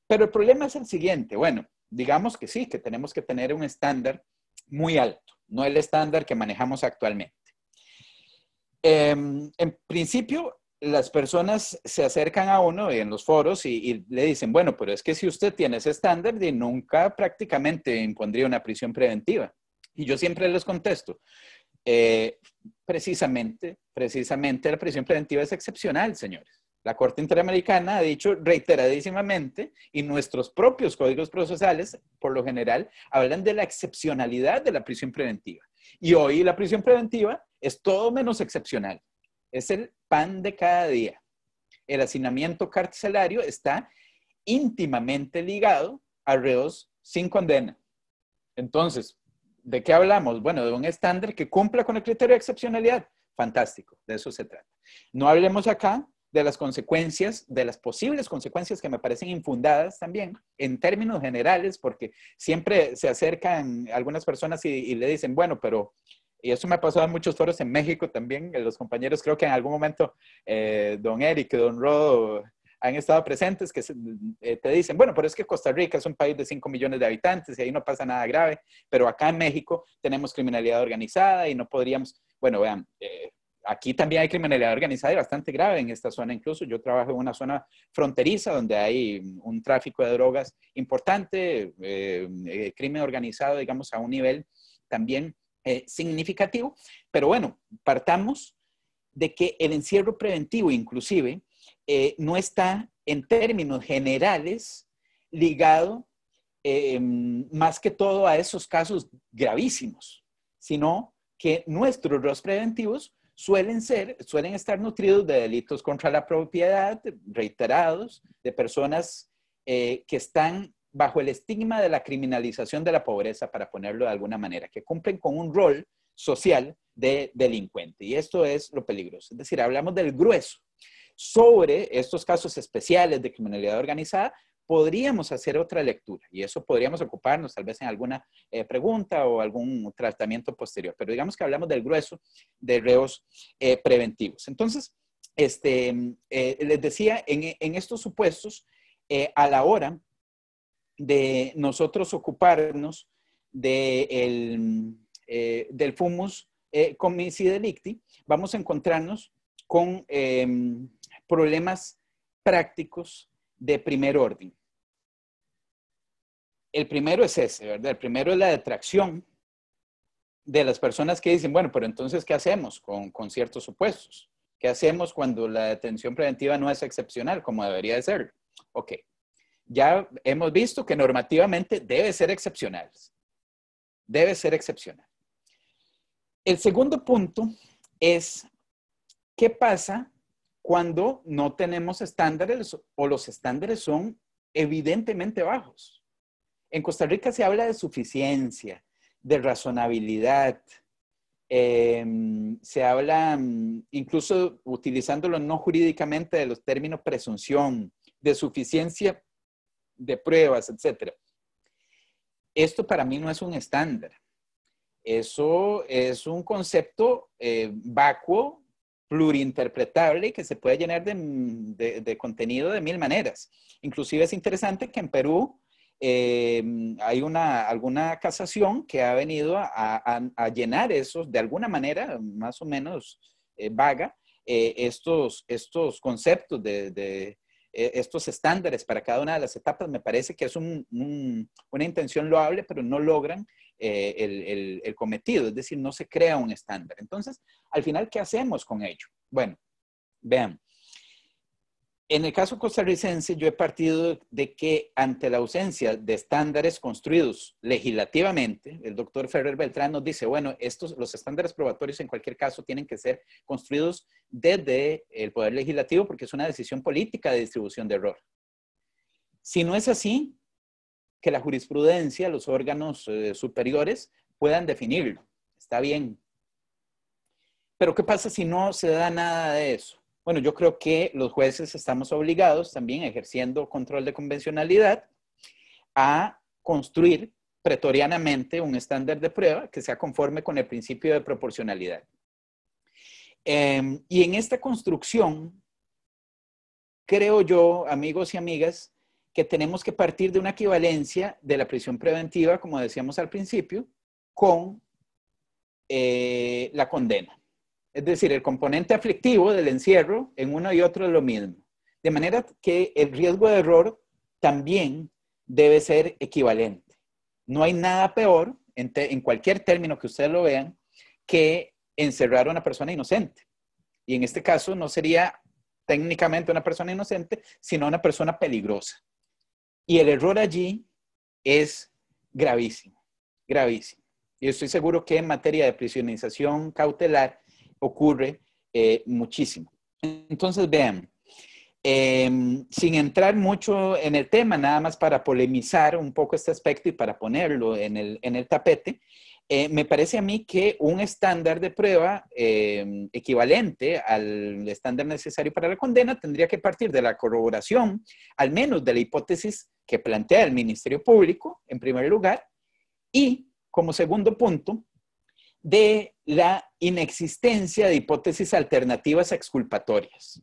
Pero el problema es el siguiente. Bueno, digamos que sí, que tenemos que tener un estándar muy alto, no el estándar que manejamos actualmente. En principio, las personas se acercan a uno en los foros y le dicen, bueno, pero es que si usted tiene ese estándar, nunca prácticamente impondría una prisión preventiva. Y yo siempre les contesto, precisamente la prisión preventiva es excepcional, señores. La Corte Interamericana ha dicho reiteradísimamente y nuestros propios códigos procesales, por lo general, hablan de la excepcionalidad de la prisión preventiva. Y hoy la prisión preventiva es todo menos excepcional. Es el pan de cada día. El hacinamiento carcelario está íntimamente ligado a reos sin condena. Entonces, ¿de qué hablamos? Bueno, de un estándar que cumpla con el criterio de excepcionalidad. Fantástico, de eso se trata. No hablemos acá de las consecuencias, de las posibles consecuencias que me parecen infundadas también, en términos generales, porque siempre se acercan algunas personas y le dicen, bueno, pero... Y eso me ha pasado en muchos foros en México también. Los compañeros creo que en algún momento, don Eric y don Rodo han estado presentes, que te dicen, bueno, pero es que Costa Rica es un país de 5 millones de habitantes y ahí no pasa nada grave, pero acá en México tenemos criminalidad organizada y no podríamos, bueno, vean, aquí también hay criminalidad organizada y bastante grave en esta zona. Incluso yo trabajo en una zona fronteriza donde hay un tráfico de drogas importante, crimen organizado, digamos, a un nivel también significativo, pero bueno, partamos de que el encierro preventivo inclusive no está en términos generales ligado más que todo a esos casos gravísimos, sino que nuestros ROS preventivos suelen estar nutridos de delitos contra la propiedad reiterados, de personas que están bajo el estigma de la criminalización de la pobreza, para ponerlo de alguna manera, que cumplen con un rol social de delincuente. Y esto es lo peligroso. Es decir, hablamos del grueso. Sobre estos casos especiales de criminalidad organizada, podríamos hacer otra lectura y eso podríamos ocuparnos tal vez en alguna pregunta o algún tratamiento posterior. Pero digamos que hablamos del grueso de reos preventivos. Entonces, les decía, en estos supuestos, a la hora de nosotros ocuparnos del fumus comici delicti, vamos a encontrarnos con problemas prácticos de primer orden. El primero es ese, ¿verdad? El primero es la detracción de las personas que dicen, bueno, pero entonces, ¿qué hacemos con ciertos supuestos? ¿Qué hacemos cuando la detención preventiva no es excepcional, como debería de ser? Ok, ya hemos visto que normativamente debe ser excepcional. Debe ser excepcional. El segundo punto es, ¿qué pasa cuando no tenemos estándares o los estándares son evidentemente bajos? En Costa Rica se habla de suficiencia, de razonabilidad, se habla incluso utilizándolo no jurídicamente de los términos presunción, de suficiencia de pruebas, etc. Esto para mí no es un estándar. Eso es un concepto vacuo, pluriinterpretable, que se puede llenar de contenido de mil maneras. Inclusive es interesante que en Perú hay alguna casación que ha venido a llenar esos, de alguna manera, más o menos vaga, estos conceptos estos estándares para cada una de las etapas. Me parece que es una intención loable, pero no logran el cometido, es decir, no se crea un estándar. Entonces, al final, ¿qué hacemos con ello? Bueno, vean. En el caso costarricense, yo he partido de que ante la ausencia de estándares construidos legislativamente, el doctor Ferrer Beltrán nos dice, bueno, los estándares probatorios en cualquier caso tienen que ser construidos desde el Poder Legislativo porque es una decisión política de distribución de error. Si no es así, que la jurisprudencia, los órganos superiores puedan definirlo. Está bien. Pero ¿qué pasa si no se da nada de eso? Bueno, yo creo que los jueces estamos obligados también, ejerciendo control de convencionalidad, a construir pretorianamente un estándar de prueba que sea conforme con el principio de proporcionalidad. Y en esta construcción, creo yo, amigos y amigas, que tenemos que partir de una equivalencia de la prisión preventiva, como decíamos al principio, con la condena. Es decir, el componente aflictivo del encierro en uno y otro es lo mismo. De manera que el riesgo de error también debe ser equivalente. No hay nada peor, en cualquier término que ustedes lo vean, que encerrar a una persona inocente. Y en este caso no sería técnicamente una persona inocente, sino una persona peligrosa. Y el error allí es gravísimo, gravísimo. Y estoy seguro que en materia de prisionización cautelar ocurre muchísimo. Entonces, vean, sin entrar mucho en el tema, nada más para polemizar un poco este aspecto y para ponerlo en el tapete, me parece a mí que un estándar de prueba equivalente al estándar necesario para la condena tendría que partir de la corroboración, al menos de la hipótesis que plantea el Ministerio Público, en primer lugar, y como segundo punto, de la inexistencia de hipótesis alternativas exculpatorias,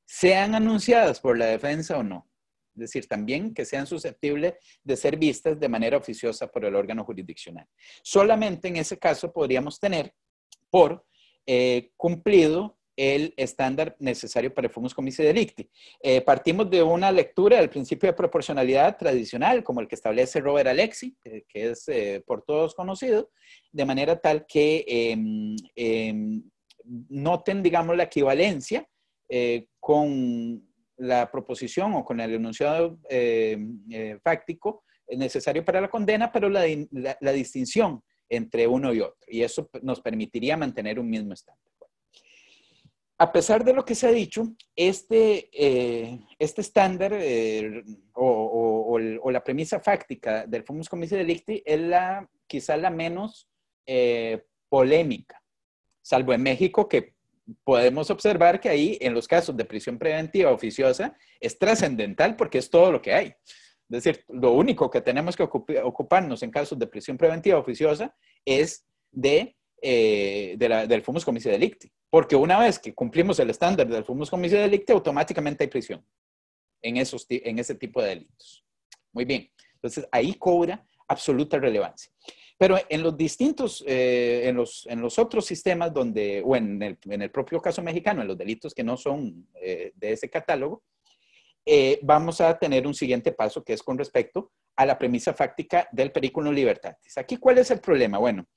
sean anunciadas por la defensa o no. Es decir, también que sean susceptibles de ser vistas de manera oficiosa por el órgano jurisdiccional. Solamente en ese caso podríamos tener por cumplido el estándar necesario para el fumus comici delicti. Partimos de una lectura del principio de proporcionalidad tradicional, como el que establece Robert Alexi, que es por todos conocido, de manera tal que noten, digamos, la equivalencia con la proposición o con el enunciado fáctico necesario para la condena, pero la distinción entre uno y otro. Y eso nos permitiría mantener un mismo estándar. A pesar de lo que se ha dicho, este estándar o la premisa fáctica del fumus comici delicti es quizá la menos polémica, salvo en México, que podemos observar que ahí en los casos de prisión preventiva oficiosa es trascendental porque es todo lo que hay. Es decir, lo único que tenemos que ocuparnos en casos de prisión preventiva oficiosa es del fumus comici delicti. Porque una vez que cumplimos el estándar del fumus comici delicti, automáticamente hay prisión en ese tipo de delitos. Muy bien. Entonces, ahí cobra absoluta relevancia. Pero en los distintos, en los otros sistemas donde, o en el propio caso mexicano, en los delitos que no son de ese catálogo, vamos a tener un siguiente paso que es con respecto a la premisa fáctica del periculum libertatis. Aquí, ¿cuál es el problema? Bueno,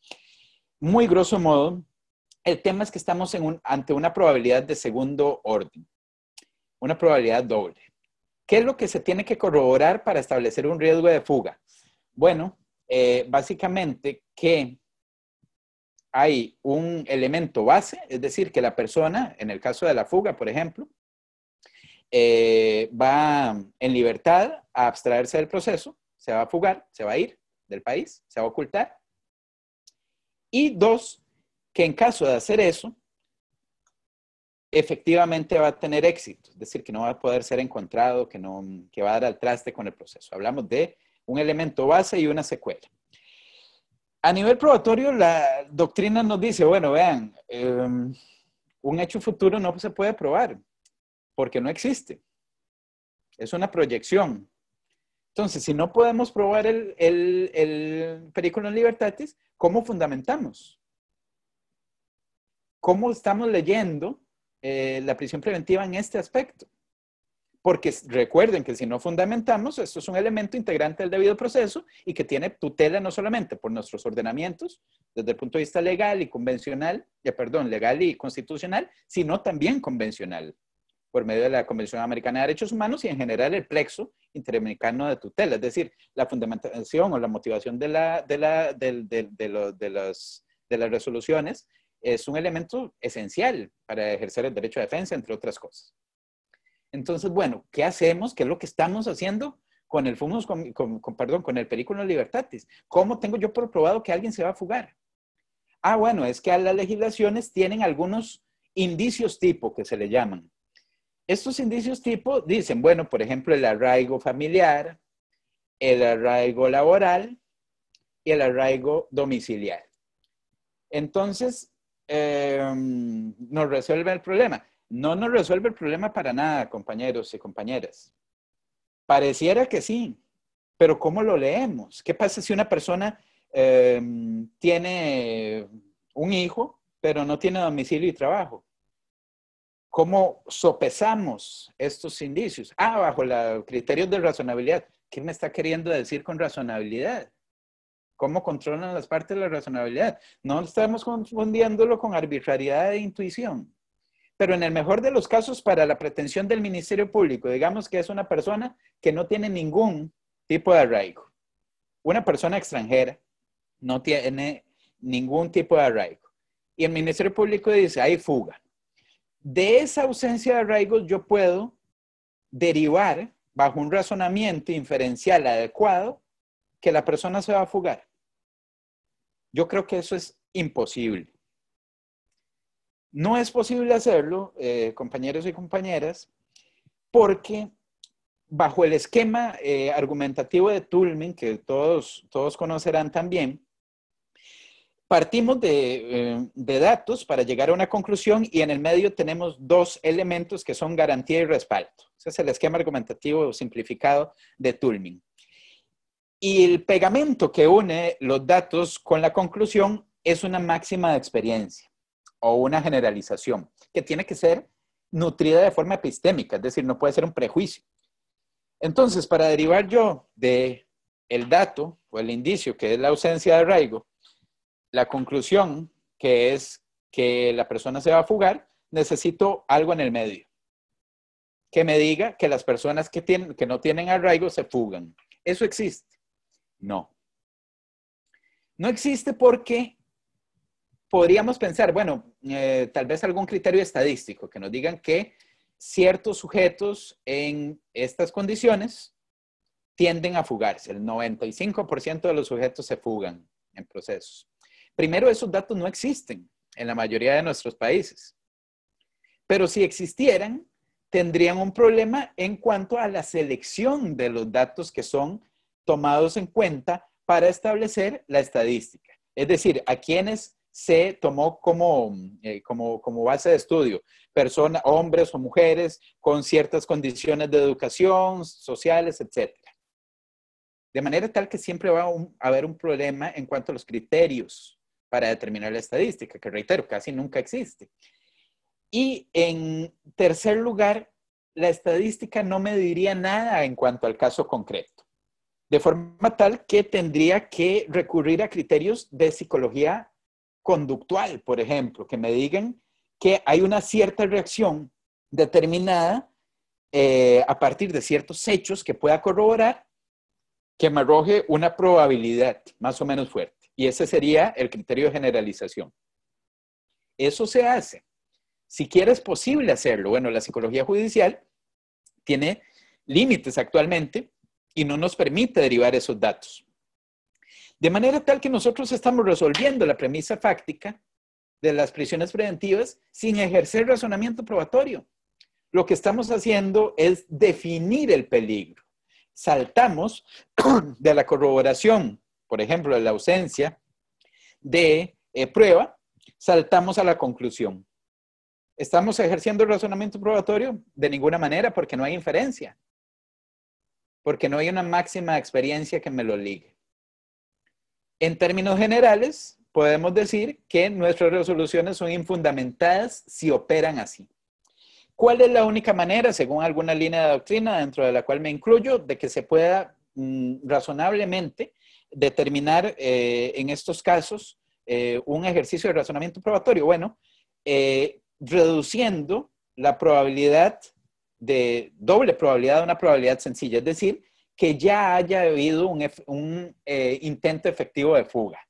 muy grosso modo, el tema es que estamos ante una probabilidad de segundo orden, una probabilidad doble. ¿Qué es lo que se tiene que corroborar para establecer un riesgo de fuga? Bueno, básicamente que hay un elemento base, es decir, que la persona, en el caso de la fuga, por ejemplo, va en libertad a abstraerse del proceso, se va a fugar, se va a ir del país, se va a ocultar. Y dos, que en caso de hacer eso, efectivamente va a tener éxito, es decir, que no va a poder ser encontrado, que va a dar al traste con el proceso. Hablamos de un elemento base y una secuela. A nivel probatorio, la doctrina nos dice, bueno, vean, un hecho futuro no se puede probar porque no existe. Es una proyección. Entonces, si no podemos probar el periculum libertatis, ¿cómo fundamentamos? ¿Cómo estamos leyendo la prisión preventiva en este aspecto? Porque recuerden que si no fundamentamos, esto es un elemento integrante del debido proceso y que tiene tutela no solamente por nuestros ordenamientos, desde el punto de vista legal y convencional, legal y constitucional, sino también convencional, por medio de la Convención Americana de Derechos Humanos y en general el plexo interamericano de tutela, es decir, la fundamentación o la motivación de las resoluciones es un elemento esencial para ejercer el derecho a defensa, entre otras cosas. Entonces, bueno, ¿qué hacemos? ¿Qué es lo que estamos haciendo con el con el periculum libertatis? ¿Cómo tengo yo probado que alguien se va a fugar? Ah, bueno, es que las legislaciones tienen algunos indicios tipo que se le llaman. Estos indicios tipo dicen, bueno, por ejemplo, el arraigo familiar, el arraigo laboral y el arraigo domiciliar. Entonces, nos resuelve el problema. No nos resuelve el problema para nada, compañeros y compañeras. Pareciera que sí, pero ¿cómo lo leemos? ¿Qué pasa si una persona tiene un hijo, pero no tiene domicilio y trabajo? ¿Cómo sopesamos estos indicios? Ah, bajo los criterios de razonabilidad. ¿Qué me está queriendo decir con razonabilidad? ¿Cómo controlan las partes de la razonabilidad? No estamos confundiéndolo con arbitrariedad e intuición. Pero en el mejor de los casos, para la pretensión del Ministerio Público, digamos que es una persona que no tiene ningún tipo de arraigo. Una persona extranjera no tiene ningún tipo de arraigo. Y el Ministerio Público dice, hay fuga. De esa ausencia de arraigos yo puedo derivar, bajo un razonamiento inferencial adecuado, que la persona se va a fugar. Yo creo que eso es imposible. No es posible hacerlo, compañeros y compañeras, porque bajo el esquema argumentativo de Toulmin, que todos conocerán también, partimos de datos para llegar a una conclusión y en el medio tenemos dos elementos que son garantía y respaldo. Ese es el esquema argumentativo simplificado de Toulmin. Y el pegamento que une los datos con la conclusión es una máxima de experiencia o una generalización que tiene que ser nutrida de forma epistémica, es decir, no puede ser un prejuicio. Entonces, para derivar yo del dato o el indicio, que es la ausencia de arraigo, la conclusión, que es que la persona se va a fugar, necesito algo en el medio que me diga que las personas que no tienen arraigo se fugan. ¿Eso existe? No. No existe porque podríamos pensar, bueno, tal vez algún criterio estadístico que nos digan que ciertos sujetos en estas condiciones tienden a fugarse. El 95% de los sujetos se fugan en procesos. Primero, esos datos no existen en la mayoría de nuestros países. Pero si existieran, tendrían un problema en cuanto a la selección de los datos que son tomados en cuenta para establecer la estadística. Es decir, a quienes se tomó como base de estudio, personas, hombres o mujeres con ciertas condiciones de educación, sociales, etc. De manera tal que siempre va a haber un problema en cuanto a los criterios para determinar la estadística, que reitero, casi nunca existe. Y en tercer lugar, la estadística no mediría nada en cuanto al caso concreto, de forma tal que tendría que recurrir a criterios de psicología conductual, por ejemplo, que me digan que hay una cierta reacción determinada a partir de ciertos hechos que pueda corroborar que me arroje una probabilidad más o menos fuerte. Y ese sería el criterio de generalización. Eso se hace. Siquiera es posible hacerlo. Bueno, la psicología judicial tiene límites actualmente y no nos permite derivar esos datos. De manera tal que nosotros estamos resolviendo la premisa fáctica de las prisiones preventivas sin ejercer razonamiento probatorio. Lo que estamos haciendo es definir el peligro. Saltamos de la corroboración, por ejemplo, de la ausencia de prueba, saltamos a la conclusión. ¿Estamos ejerciendo el razonamiento probatorio? De ninguna manera, porque no hay inferencia. Porque no hay una máxima experiencia que me lo ligue. En términos generales, podemos decir que nuestras resoluciones son infundamentadas si operan así. ¿Cuál es la única manera, según alguna línea de doctrina dentro de la cual me incluyo, de que se pueda razonablemente determinar en estos casos un ejercicio de razonamiento probatorio? Bueno, reduciendo la probabilidad de doble probabilidad a una probabilidad sencilla, es decir, que ya haya habido un intento efectivo de fuga.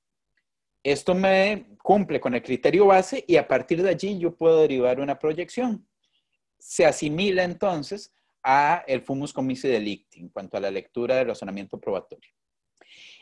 Esto me cumple con el criterio base y a partir de allí yo puedo derivar una proyección. Se asimila entonces a el fumus commissi delicti en cuanto a la lectura del razonamiento probatorio.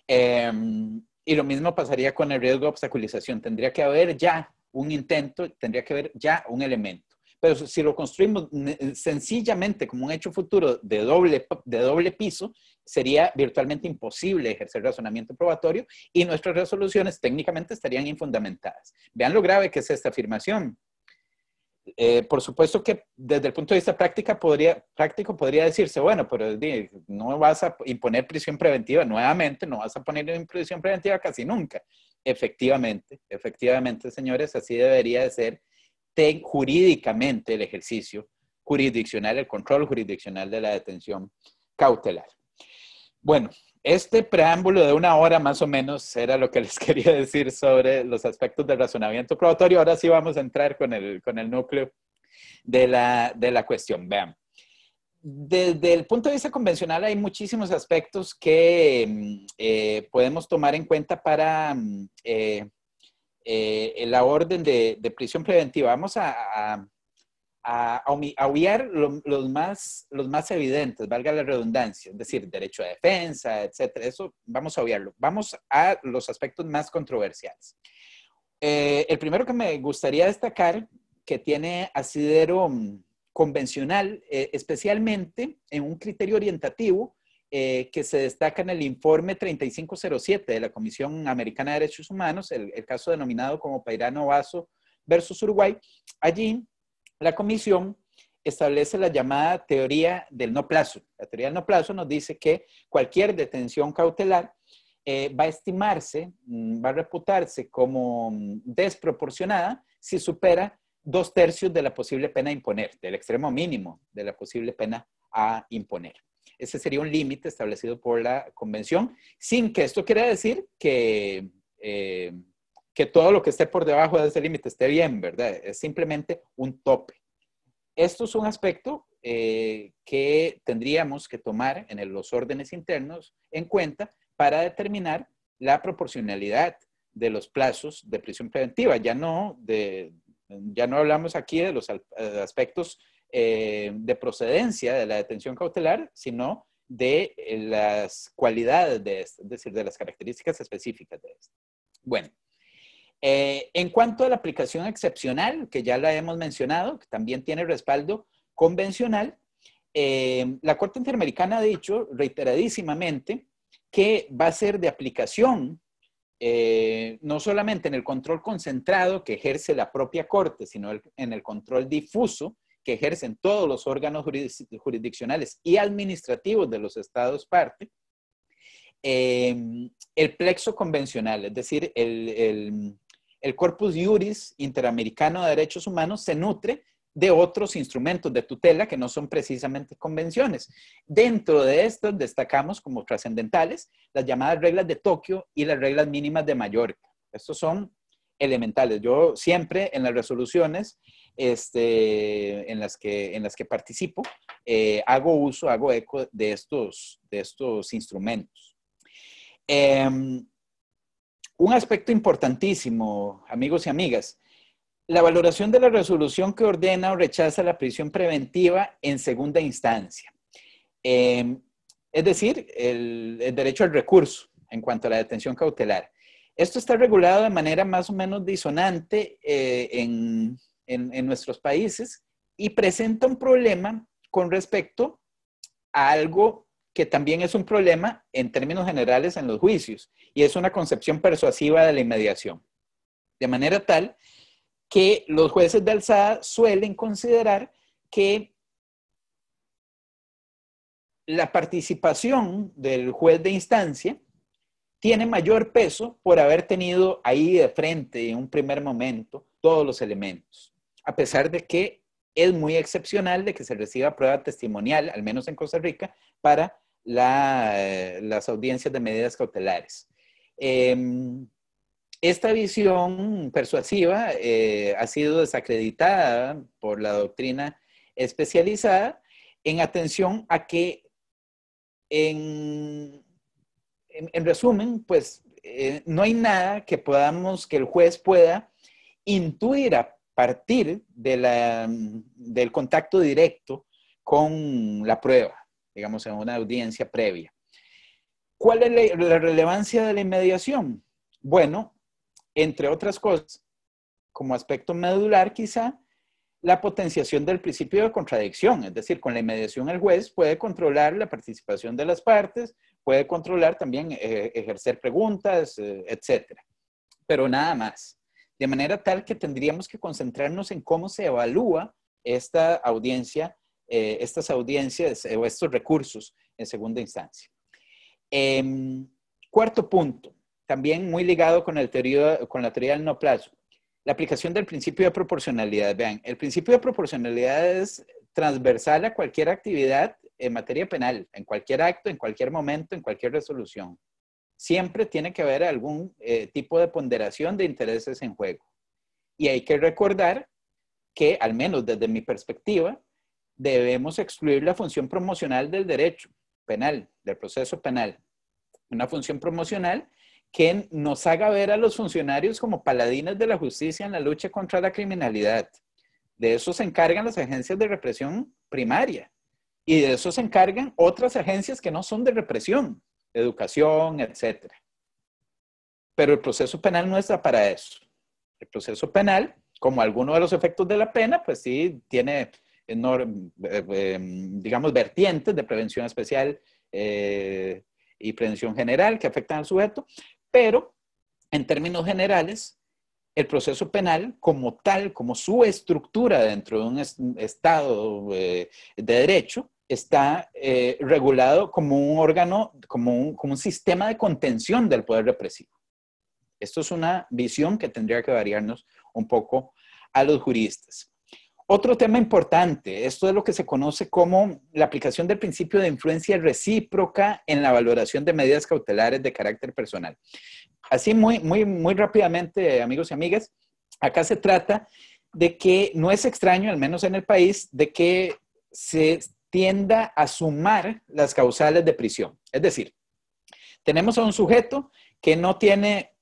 Y lo mismo pasaría con el riesgo de obstaculización. Tendría que haber ya un intento, tendría que haber ya un elemento. Pero si lo construimos sencillamente como un hecho futuro de doble piso, sería virtualmente imposible ejercer razonamiento probatorio y nuestras resoluciones técnicamente estarían infundamentadas. Vean lo grave que es esta afirmación. Por supuesto que desde el punto de vista práctico podría decirse, bueno, pero no vas a imponer prisión preventiva nuevamente, no vas a poner en prisión preventiva casi nunca. Efectivamente, señores, así debería de ser jurídicamente el ejercicio jurisdiccional, el control jurisdiccional de la detención cautelar. Bueno, este preámbulo de 1 hora más o menos era lo que les quería decir sobre los aspectos del razonamiento probatorio. Ahora sí vamos a entrar con el núcleo de la cuestión. Vean, desde el punto de vista convencional hay muchísimos aspectos que podemos tomar en cuenta para la orden de prisión preventiva. Vamos a obviar los más evidentes, valga la redundancia, es decir, derecho a defensa, etcétera. Eso vamos a obviarlo. Vamos a los aspectos más controversiales. El primero que me gustaría destacar, que tiene asidero convencional, especialmente en un criterio orientativo que se destaca en el informe 3507 de la Comisión Americana de Derechos Humanos, el caso denominado como Peirano Vaso versus Uruguay. Allí la comisión establece la llamada teoría del no plazo. La teoría del no plazo nos dice que cualquier detención cautelar va a estimarse, va a reputarse como desproporcionada si supera 2/3 de la posible pena a imponer, del extremo mínimo de la posible pena a imponer. Ese sería un límite establecido por la convención, sin que esto quiera decir que todo lo que esté por debajo de ese límite esté bien, ¿verdad? Es simplemente un tope. Esto es un aspecto que tendríamos que tomar en los órdenes internos en cuenta para determinar la proporcionalidad de los plazos de prisión preventiva. Ya no hablamos aquí de los aspectos de procedencia de la detención cautelar, sino de las cualidades de esto, es decir, de las características específicas de esto. Bueno, en cuanto a la aplicación excepcional, que ya la hemos mencionado, que también tiene respaldo convencional, la Corte Interamericana ha dicho reiteradísimamente que va a ser de aplicación no solamente en el control concentrado que ejerce la propia Corte, sino en el control difuso que ejercen todos los órganos jurisdiccionales y administrativos de los estados parte, el plexo convencional, es decir, el corpus iuris interamericano de derechos humanos se nutre de otros instrumentos de tutela que no son precisamente convenciones. Dentro de estos destacamos como trascendentales las llamadas reglas de Tokio y las reglas mínimas de Mallorca. Estos son elementales. Yo siempre en las resoluciones en las que participo, hago eco de estos instrumentos. Un aspecto importantísimo, amigos y amigas, la valoración de la resolución que ordena o rechaza la prisión preventiva en segunda instancia. Es decir, el derecho al recurso en cuanto a la detención cautelar. Esto está regulado de manera más o menos disonante en nuestros países y presenta un problema con respecto a algo que también es un problema en términos generales en los juicios, y es una concepción persuasiva de la inmediación. De manera tal que los jueces de alzada suelen considerar que la participación del juez de instancia tiene mayor peso por haber tenido ahí de frente en un primer momento todos los elementos, a pesar de que es muy excepcional de que se reciba prueba testimonial, al menos en Costa Rica, para las audiencias de medidas cautelares. Esta visión persuasiva ha sido desacreditada por la doctrina especializada en atención a que, en resumen, pues no hay nada que el juez pueda intuir a partir del contacto directo con la prueba, digamos, en una audiencia previa. ¿Cuál es la relevancia de la inmediación? Bueno, entre otras cosas, como aspecto medular quizá, la potenciación del principio de contradicción, es decir, con la inmediación el juez puede controlar la participación de las partes, puede controlar también ejercer preguntas, etc. Pero nada más. De manera tal que tendríamos que concentrarnos en cómo se evalúa esta audiencia, estas audiencias o estos recursos en segunda instancia. Cuarto punto, también muy ligado con la teoría del no plazo, la aplicación del principio de proporcionalidad. Vean, el principio de proporcionalidad es transversal a cualquier actividad en materia penal, en cualquier acto, en cualquier momento, en cualquier resolución. Siempre tiene que haber algún tipo de ponderación de intereses en juego. Y hay que recordar que, al menos desde mi perspectiva, debemos excluir la función promocional del derecho penal, del proceso penal. Una función promocional que nos haga ver a los funcionarios como paladines de la justicia en la lucha contra la criminalidad. De eso se encargan las agencias de represión primaria. Y de eso se encargan otras agencias que no son de represión, educación, etc. Pero el proceso penal no está para eso. El proceso penal, como alguno de los efectos de la pena, pues sí tiene, digamos, vertientes de prevención especial y prevención general que afectan al sujeto, pero en términos generales, el proceso penal como tal, como su estructura dentro de un estado de derecho, está regulado como un órgano, como un sistema de contención del poder represivo. Esto es una visión que tendría que variarnos un poco a los juristas. Otro tema importante, esto es lo que se conoce como la aplicación del principio de influencia recíproca en la valoración de medidas cautelares de carácter personal. Así muy rápidamente, amigos y amigas, acá se trata de que no es extraño, al menos en el país, de que se tienda a sumar las causales de prisión. Es decir, tenemos a un sujeto que no tiene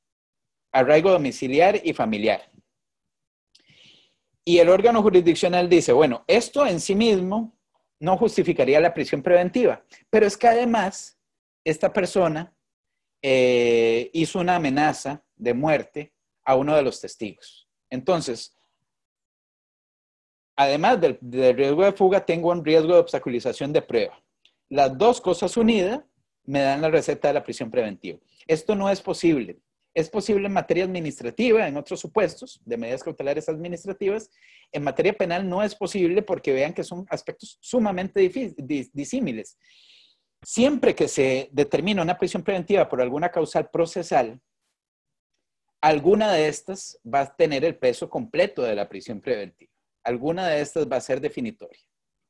arraigo domiciliar y familiar. Y el órgano jurisdiccional dice, bueno, esto en sí mismo no justificaría la prisión preventiva, pero es que además esta persona hizo una amenaza de muerte a uno de los testigos. Entonces, además del riesgo de fuga, tengo un riesgo de obstaculización de prueba. Las dos cosas unidas me dan la receta de la prisión preventiva. Esto no es posible. Es posible en materia administrativa, en otros supuestos de medidas cautelares administrativas. En materia penal no es posible porque vean que son aspectos sumamente disímiles. Siempre que se determina una prisión preventiva por alguna causal procesal, alguna de estas va a tener el peso completo de la prisión preventiva. Alguna de estas va a ser definitoria.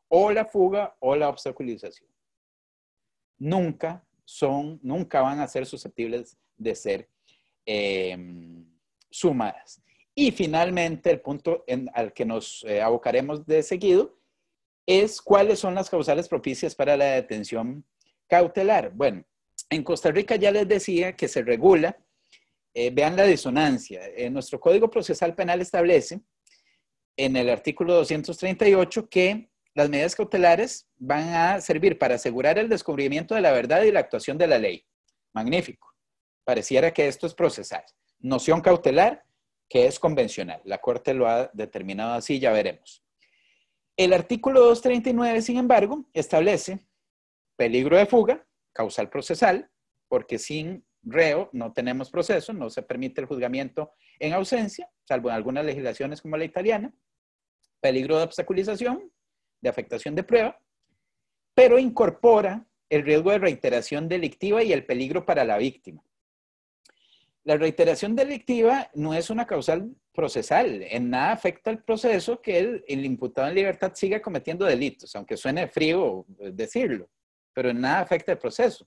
O la fuga o la obstaculización. Nunca van a ser susceptibles de ser sumadas. Y finalmente, el punto al que nos abocaremos de seguido es cuáles son las causales propicias para la detención cautelar. Bueno, en Costa Rica ya les decía que se regula, vean la disonancia. Nuestro Código Procesal Penal establece en el artículo 238 que las medidas cautelares van a servir para asegurar el descubrimiento de la verdad y la actuación de la ley. Magnífico. Pareciera que esto es procesal. Noción cautelar, que es convencional. La Corte lo ha determinado así, ya veremos. El artículo 239, sin embargo, establece peligro de fuga, causal procesal, porque sin reo no tenemos proceso, no se permite el juzgamiento en ausencia, salvo en algunas legislaciones como la italiana. Peligro de obstaculización, de afectación de prueba, pero incorpora el riesgo de reiteración delictiva y el peligro para la víctima. La reiteración delictiva no es una causal procesal, en nada afecta al proceso que el imputado en libertad siga cometiendo delitos, aunque suene frío decirlo, pero en nada afecta el proceso.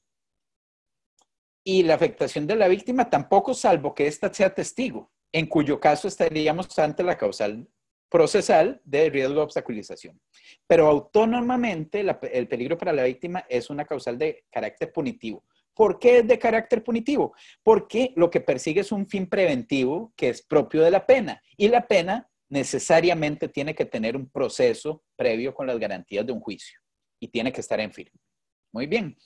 Y la afectación de la víctima tampoco, salvo que ésta sea testigo, en cuyo caso estaríamos ante la causal procesal de riesgo de obstaculización. Pero autónomamente el peligro para la víctima es una causal de carácter punitivo. ¿Por qué es de carácter punitivo? Porque lo que persigue es un fin preventivo que es propio de la pena. Y la pena necesariamente tiene que tener un proceso previo con las garantías de un juicio. Y tiene que estar en firme. Muy bien.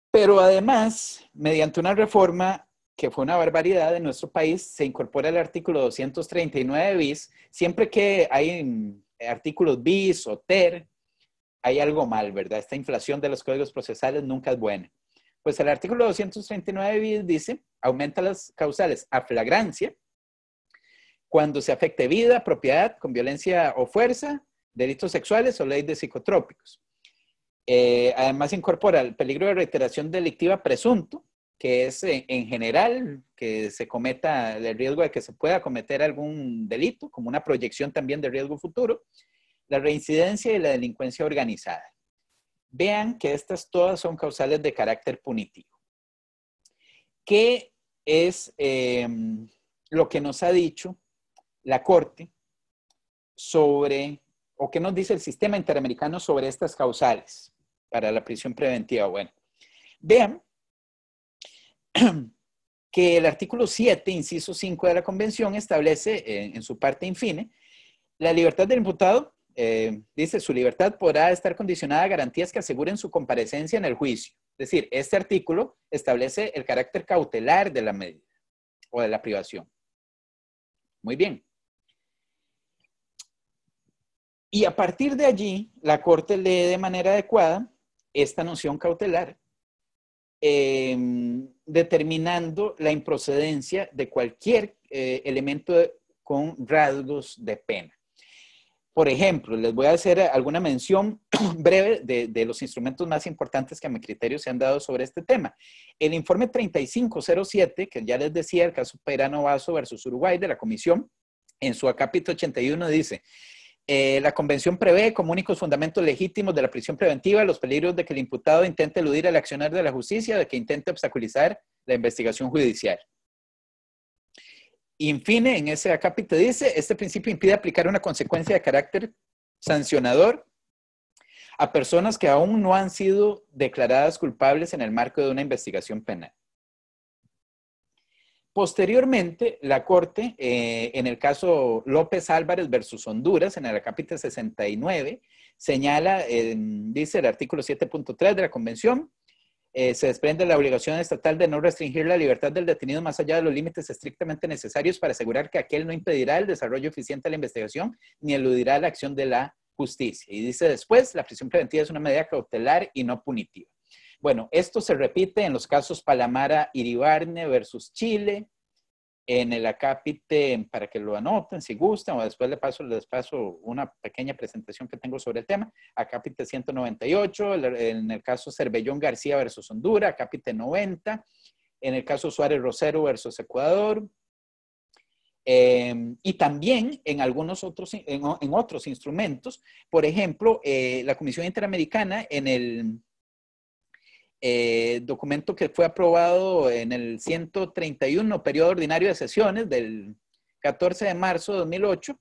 Pero además, mediante una reforma que fue una barbaridad en nuestro país, se incorpora el artículo 239 bis. Siempre que hay artículos bis o ter, hay algo mal, ¿verdad? Esta inflación de los códigos procesales nunca es buena. Pues el artículo 239 bis dice, aumenta las causales a flagrancia cuando se afecte vida, propiedad, con violencia o fuerza, delitos sexuales o ley de psicotrópicos. Además incorpora el peligro de reiteración delictiva presunto, que es en general que se cometa el riesgo de que se pueda cometer algún delito, como una proyección también de riesgo futuro, la reincidencia y la delincuencia organizada. Vean que estas todas son causales de carácter punitivo. ¿Qué es lo que nos ha dicho la Corte sobre, o qué nos dice el sistema interamericano sobre estas causales para la prisión preventiva? Bueno, vean que el artículo 7, inciso 5 de la Convención establece en su parte infine la libertad del imputado. Dice, su libertad podrá estar condicionada a garantías que aseguren su comparecencia en el juicio. Es decir, este artículo establece el carácter cautelar de la medida o de la privación. Muy bien. Y a partir de allí, la Corte lee de manera adecuada esta noción cautelar, determinando la improcedencia de cualquier elemento con rasgos de pena. Por ejemplo, les voy a hacer alguna mención breve de los instrumentos más importantes que a mi criterio se han dado sobre este tema. El informe 3507, que ya les decía, el caso Peirano Vaso versus Uruguay de la Comisión, en su acápite 81 dice, la Convención prevé como únicos fundamentos legítimos de la prisión preventiva los peligros de que el imputado intente eludir el accionar de la justicia, de que intente obstaculizar la investigación judicial. En fin, en ese acápite dice, este principio impide aplicar una consecuencia de carácter sancionador a personas que aún no han sido declaradas culpables en el marco de una investigación penal. Posteriormente, la Corte, en el caso López Álvarez versus Honduras, en el acápite 69, señala, dice el artículo 7.3 de la Convención, se desprende la obligación estatal de no restringir la libertad del detenido más allá de los límites estrictamente necesarios para asegurar que aquel no impedirá el desarrollo eficiente de la investigación ni eludirá la acción de la justicia. Y dice después, la prisión preventiva es una medida cautelar y no punitiva. Bueno, esto se repite en los casos Palamara Iribarne versus Chile, en el acápite, para que lo anoten si gustan, o después les paso una pequeña presentación que tengo sobre el tema, acápite 198, en el caso Cervellón García versus Honduras, acápite 90, en el caso Suárez Rosero versus Ecuador, y también en algunos otros, en otros instrumentos, por ejemplo, la Comisión Interamericana en el documento que fue aprobado en el 131 periodo ordinario de sesiones del 14 de marzo de 2008,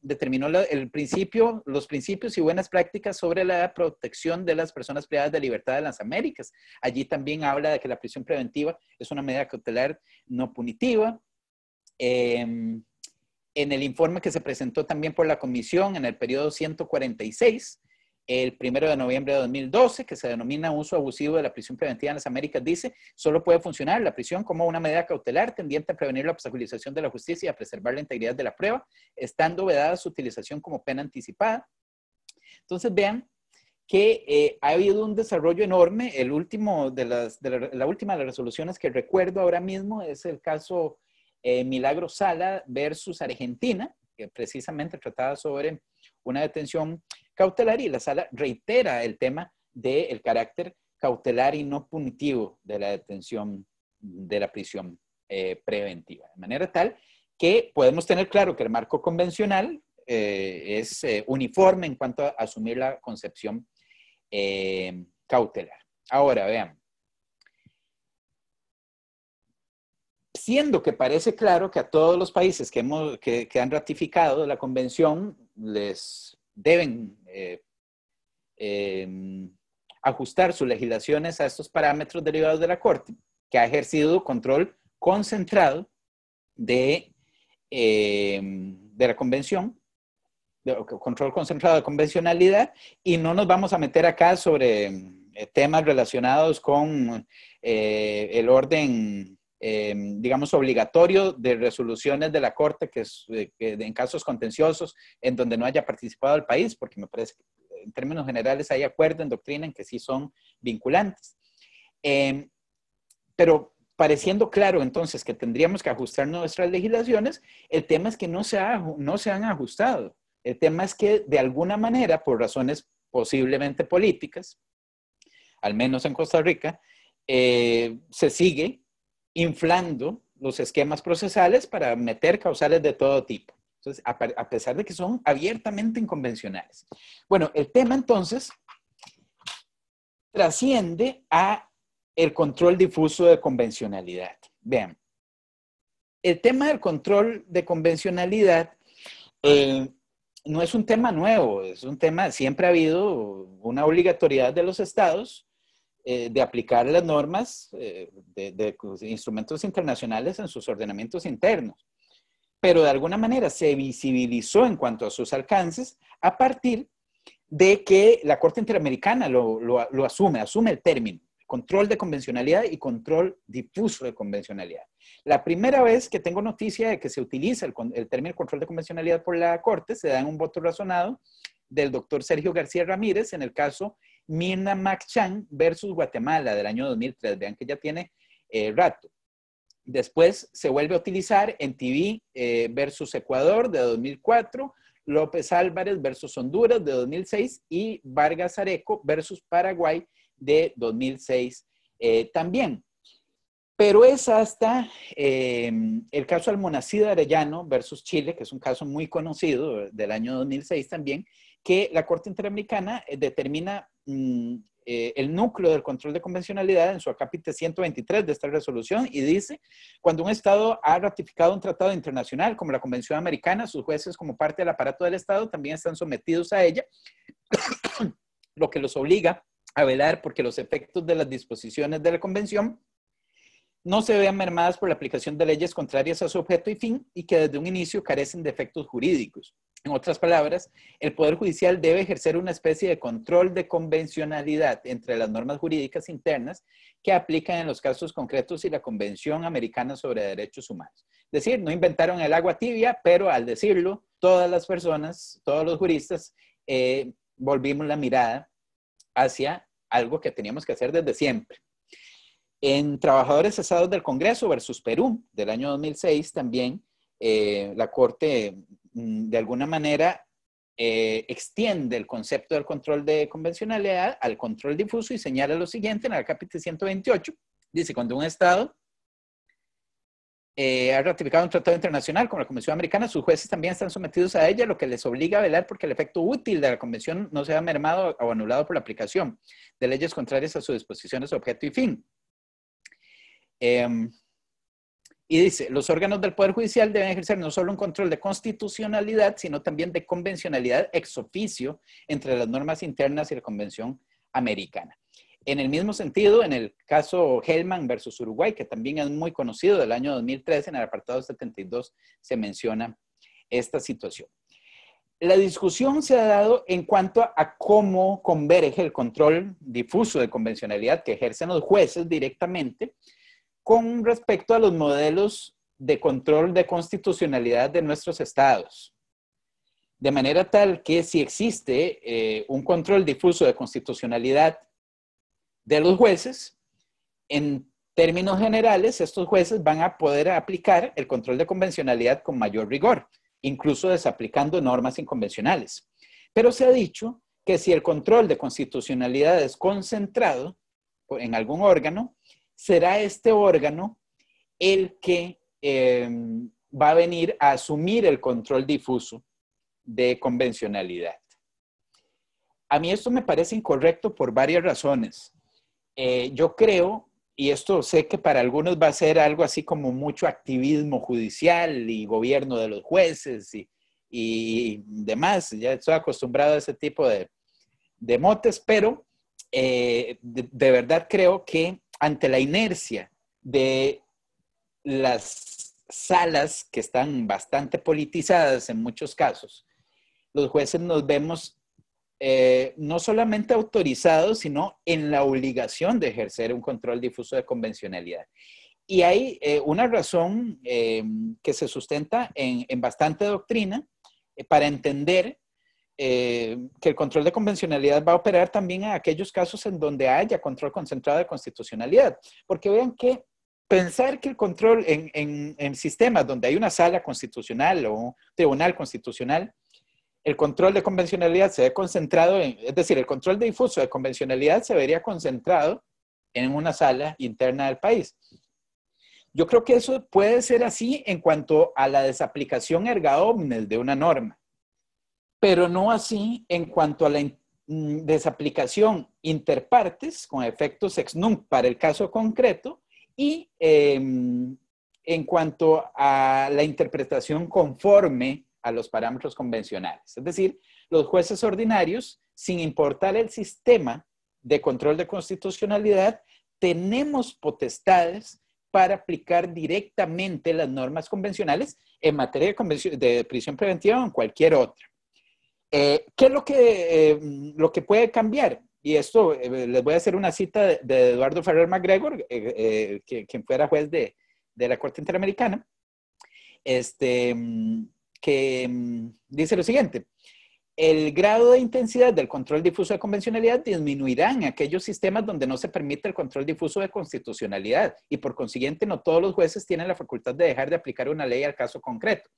determinó los principios y buenas prácticas sobre la protección de las personas privadas de libertad de las Américas. Allí también habla de que la prisión preventiva es una medida cautelar no punitiva. En el informe que se presentó también por la Comisión en el periodo 146, el 1 de noviembre de 2012, que se denomina uso abusivo de la prisión preventiva en las Américas, dice, solo puede funcionar la prisión como una medida cautelar tendiente a prevenir la obstaculización de la justicia y a preservar la integridad de la prueba, estando vedada su utilización como pena anticipada. Entonces, vean que ha habido un desarrollo enorme. El último la última de las resoluciones que recuerdo ahora mismo es el caso Milagro Sala versus Argentina, que precisamente trataba sobre una detención cautelar, y la sala reitera el tema del carácter cautelar y no punitivo de la detención de la prisión preventiva. De manera tal que podemos tener claro que el marco convencional es uniforme en cuanto a asumir la concepción cautelar. Ahora, vean. Siendo que parece claro que a todos los países que han ratificado la convención les deben ajustar sus legislaciones a estos parámetros derivados de la Corte, que ha ejercido control concentrado de la convención, control concentrado de convencionalidad, y no nos vamos a meter acá sobre temas relacionados con el orden digamos, obligatorio de resoluciones de la Corte que en casos contenciosos en donde no haya participado el país, porque me parece que en términos generales hay acuerdo en doctrina en que sí son vinculantes. Pero pareciendo claro entonces que tendríamos que ajustar nuestras legislaciones, el tema es que no se han ajustado. El tema es que de alguna manera, por razones posiblemente políticas, al menos en Costa Rica, se sigue inflando los esquemas procesales para meter causales de todo tipo. Entonces, a pesar de que son abiertamente inconvencionales. Bueno, el tema entonces trasciende a el control difuso de convencionalidad. Vean, el tema del control de convencionalidad no es un tema nuevo, es un tema, siempre ha habido una obligatoriedad de los estados de aplicar las normas de instrumentos internacionales en sus ordenamientos internos. Pero de alguna manera se visibilizó en cuanto a sus alcances a partir de que la Corte Interamericana lo asume el término, control de convencionalidad y control difuso de convencionalidad. La primera vez que tengo noticia de que se utiliza el término control de convencionalidad por la Corte se da en un voto razonado del doctor Sergio García Ramírez en el caso Mirna Mac-Chan versus Guatemala del año 2003. Vean que ya tiene rato. Después se vuelve a utilizar en TV versus Ecuador de 2004, López Álvarez versus Honduras de 2006 y Vargas Areco versus Paraguay de 2006 también. Pero es hasta el caso Almonacid Arellano versus Chile, que es un caso muy conocido del año 2006 también, que la Corte Interamericana determina el núcleo del control de convencionalidad en su acápite 123 de esta resolución y dice, cuando un Estado ha ratificado un tratado internacional como la Convención Americana, sus jueces como parte del aparato del Estado también están sometidos a ella, lo que los obliga a velar porque los efectos de las disposiciones de la Convención no se vean mermadas por la aplicación de leyes contrarias a su objeto y fin y que desde un inicio carecen de efectos jurídicos. En otras palabras, el Poder Judicial debe ejercer una especie de control de convencionalidad entre las normas jurídicas internas que aplican en los casos concretos y la Convención Americana sobre Derechos Humanos. Es decir, no inventaron el agua tibia, pero al decirlo, todas las personas, todos los juristas, volvimos la mirada hacia algo que teníamos que hacer desde siempre. En Trabajadores Cesados del Congreso versus Perú, del año 2006, también la Corte, de alguna manera, extiende el concepto del control de convencionalidad al control difuso y señala lo siguiente en el capítulo 128. Dice, cuando un Estado ha ratificado un tratado internacional como la Convención Americana, sus jueces también están sometidos a ella, lo que les obliga a velar porque el efecto útil de la Convención no sea mermado o anulado por la aplicación de leyes contrarias a sus disposiciones, objeto y fin. Y dice, los órganos del Poder Judicial deben ejercer no solo un control de constitucionalidad, sino también de convencionalidad ex oficio entre las normas internas y la Convención Americana. En el mismo sentido, en el caso Hellman versus Uruguay, que también es muy conocido del año 2013, en el apartado 72 se menciona esta situación. La discusión se ha dado en cuanto a cómo converge el control difuso de convencionalidad que ejercen los jueces directamente con respecto a los modelos de control de constitucionalidad de nuestros estados. De manera tal que si existe un control difuso de constitucionalidad de los jueces, en términos generales, estos jueces van a poder aplicar el control de convencionalidad con mayor rigor, incluso desaplicando normas inconvencionales. Pero se ha dicho que si el control de constitucionalidad es concentrado en algún órgano, será este órgano el que va a venir a asumir el control difuso de convencionalidad. A mí esto me parece incorrecto por varias razones. Yo creo, y esto sé que para algunos va a ser algo así como mucho activismo judicial y gobierno de los jueces y demás, ya estoy acostumbrado a ese tipo de motes, pero de verdad creo que ante la inercia de las salas que están bastante politizadas en muchos casos, los jueces nos vemos no solamente autorizados, sino en la obligación de ejercer un control difuso de convencionalidad. Y hay una razón que se sustenta en bastante doctrina para entender que el control de convencionalidad va a operar también en aquellos casos en donde haya control concentrado de constitucionalidad. Porque vean que pensar que el control en sistemas donde hay una sala constitucional o un tribunal constitucional, el control de convencionalidad se ve concentrado es decir, el control de difuso de convencionalidad se vería concentrado en una sala interna del país. Yo creo que eso puede ser así en cuanto a la desaplicación erga omnes de una norma, pero no así en cuanto a la desaplicación interpartes con efectos ex nunc para el caso concreto y en cuanto a la interpretación conforme a los parámetros convencionales. Es decir, los jueces ordinarios, sin importar el sistema de control de constitucionalidad, tenemos potestades para aplicar directamente las normas convencionales en materia de prisión preventiva o en cualquier otra. ¿Qué es lo que puede cambiar? Y esto, les voy a hacer una cita de Eduardo Ferrer MacGregor, quien fuera juez de la Corte Interamericana, que dice lo siguiente: el grado de intensidad del control difuso de convencionalidad disminuirá en aquellos sistemas donde no se permite el control difuso de constitucionalidad y por consiguiente no todos los jueces tienen la facultad de dejar de aplicar una ley al caso concreto.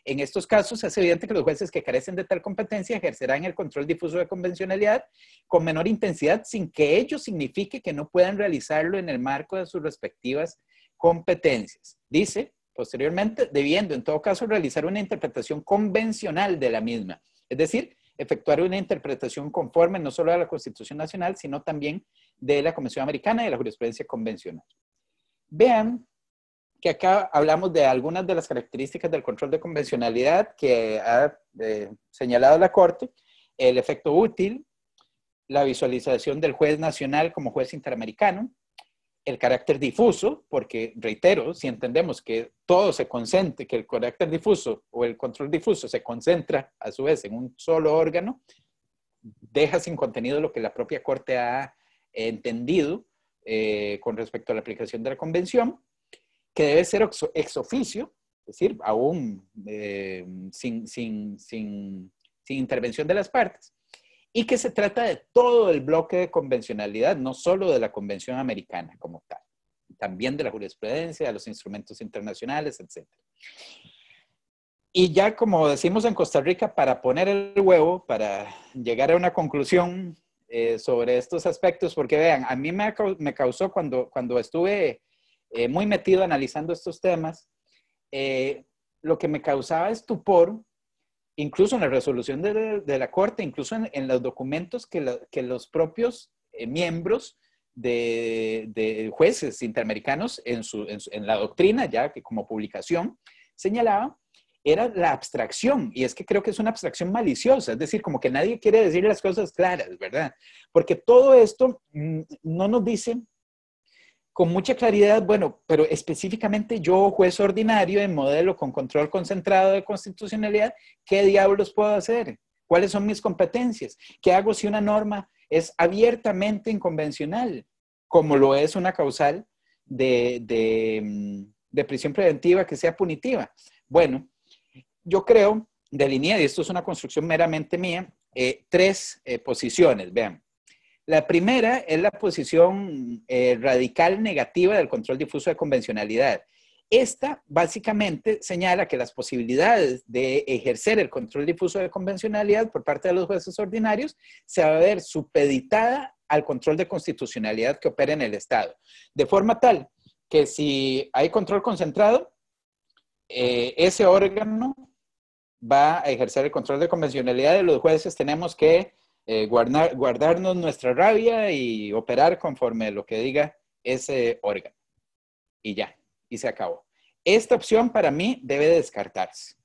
En estos casos es evidente que los jueces que carecen de tal competencia ejercerán el control difuso de convencionalidad con menor intensidad sin que ello signifique que no puedan realizarlo en el marco de sus respectivas competencias. Dice, posteriormente, debiendo en todo caso realizar una interpretación convencional de la misma. Es decir, efectuar una interpretación conforme no solo a la Constitución Nacional, sino también de la Convención Americana y de la jurisprudencia convencional. Vean que acá hablamos de algunas de las características del control de convencionalidad que ha señalado la Corte: el efecto útil, la visualización del juez nacional como juez interamericano, el carácter difuso, porque, reitero, si entendemos que todo se concentra, que el carácter difuso o el control difuso se concentra a su vez en un solo órgano, deja sin contenido lo que la propia Corte ha entendido con respecto a la aplicación de la Convención, que debe ser ex oficio, es decir, aún sin intervención de las partes, y que se trata de todo el bloque de convencionalidad, no solo de la Convención Americana como tal. también de la jurisprudencia, de los instrumentos internacionales, etc. Y ya como decimos en Costa Rica, para poner el huevo, para llegar a una conclusión sobre estos aspectos, porque vean, a mí me causó cuando estuve muy metido analizando estos temas, lo que me causaba estupor, incluso en la resolución de la Corte, incluso en los documentos que los propios miembros de jueces interamericanos en la doctrina, ya que como publicación, señalaban, era la abstracción, y es que creo que es una abstracción maliciosa, es decir, como que nadie quiere decir las cosas claras, ¿verdad? Porque todo esto no nos dice con mucha claridad, bueno, pero específicamente yo, juez ordinario en modelo con control concentrado de constitucionalidad, ¿qué diablos puedo hacer? ¿Cuáles son mis competencias? ¿Qué hago si una norma es abiertamente inconvencional, como lo es una causal de prisión preventiva que sea punitiva? Bueno, yo creo, delineé, y esto es una construcción meramente mía, tres posiciones, vean. La primera es la posición radical negativa del control difuso de convencionalidad. Esta básicamente señala que las posibilidades de ejercer el control difuso de convencionalidad por parte de los jueces ordinarios se va a ver supeditada al control de constitucionalidad que opera en el Estado. De forma tal que si hay control concentrado, ese órgano va a ejercer el control de convencionalidad y los jueces tenemos que guardarnos nuestra rabia y operar conforme lo que diga ese órgano. Y ya, y se acabó. Esta opción para mí debe descartarse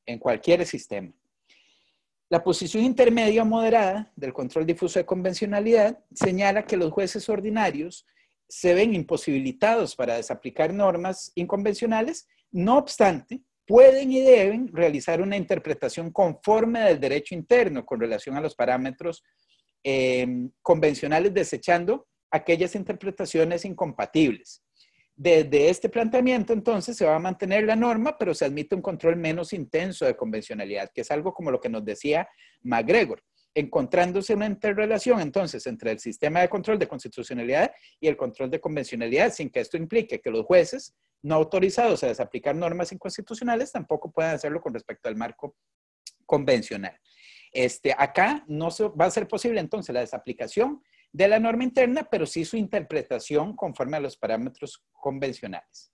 en cualquier sistema. La posición intermedia o moderada del control difuso de convencionalidad señala que los jueces ordinarios se ven imposibilitados para desaplicar normas inconvencionales, no obstante, pueden y deben realizar una interpretación conforme del derecho interno con relación a los parámetros convencionales, desechando aquellas interpretaciones incompatibles. Desde este planteamiento, entonces, se va a mantener la norma, pero se admite un control menos intenso de convencionalidad, que es algo como lo que nos decía MacGregor, encontrándose una interrelación, entonces, entre el sistema de control de constitucionalidad y el control de convencionalidad, sin que esto implique que los jueces no autorizados a desaplicar normas inconstitucionales tampoco pueden hacerlo con respecto al marco convencional. Acá no va a ser posible, entonces, la desaplicación de la norma interna, pero sí su interpretación conforme a los parámetros convencionales.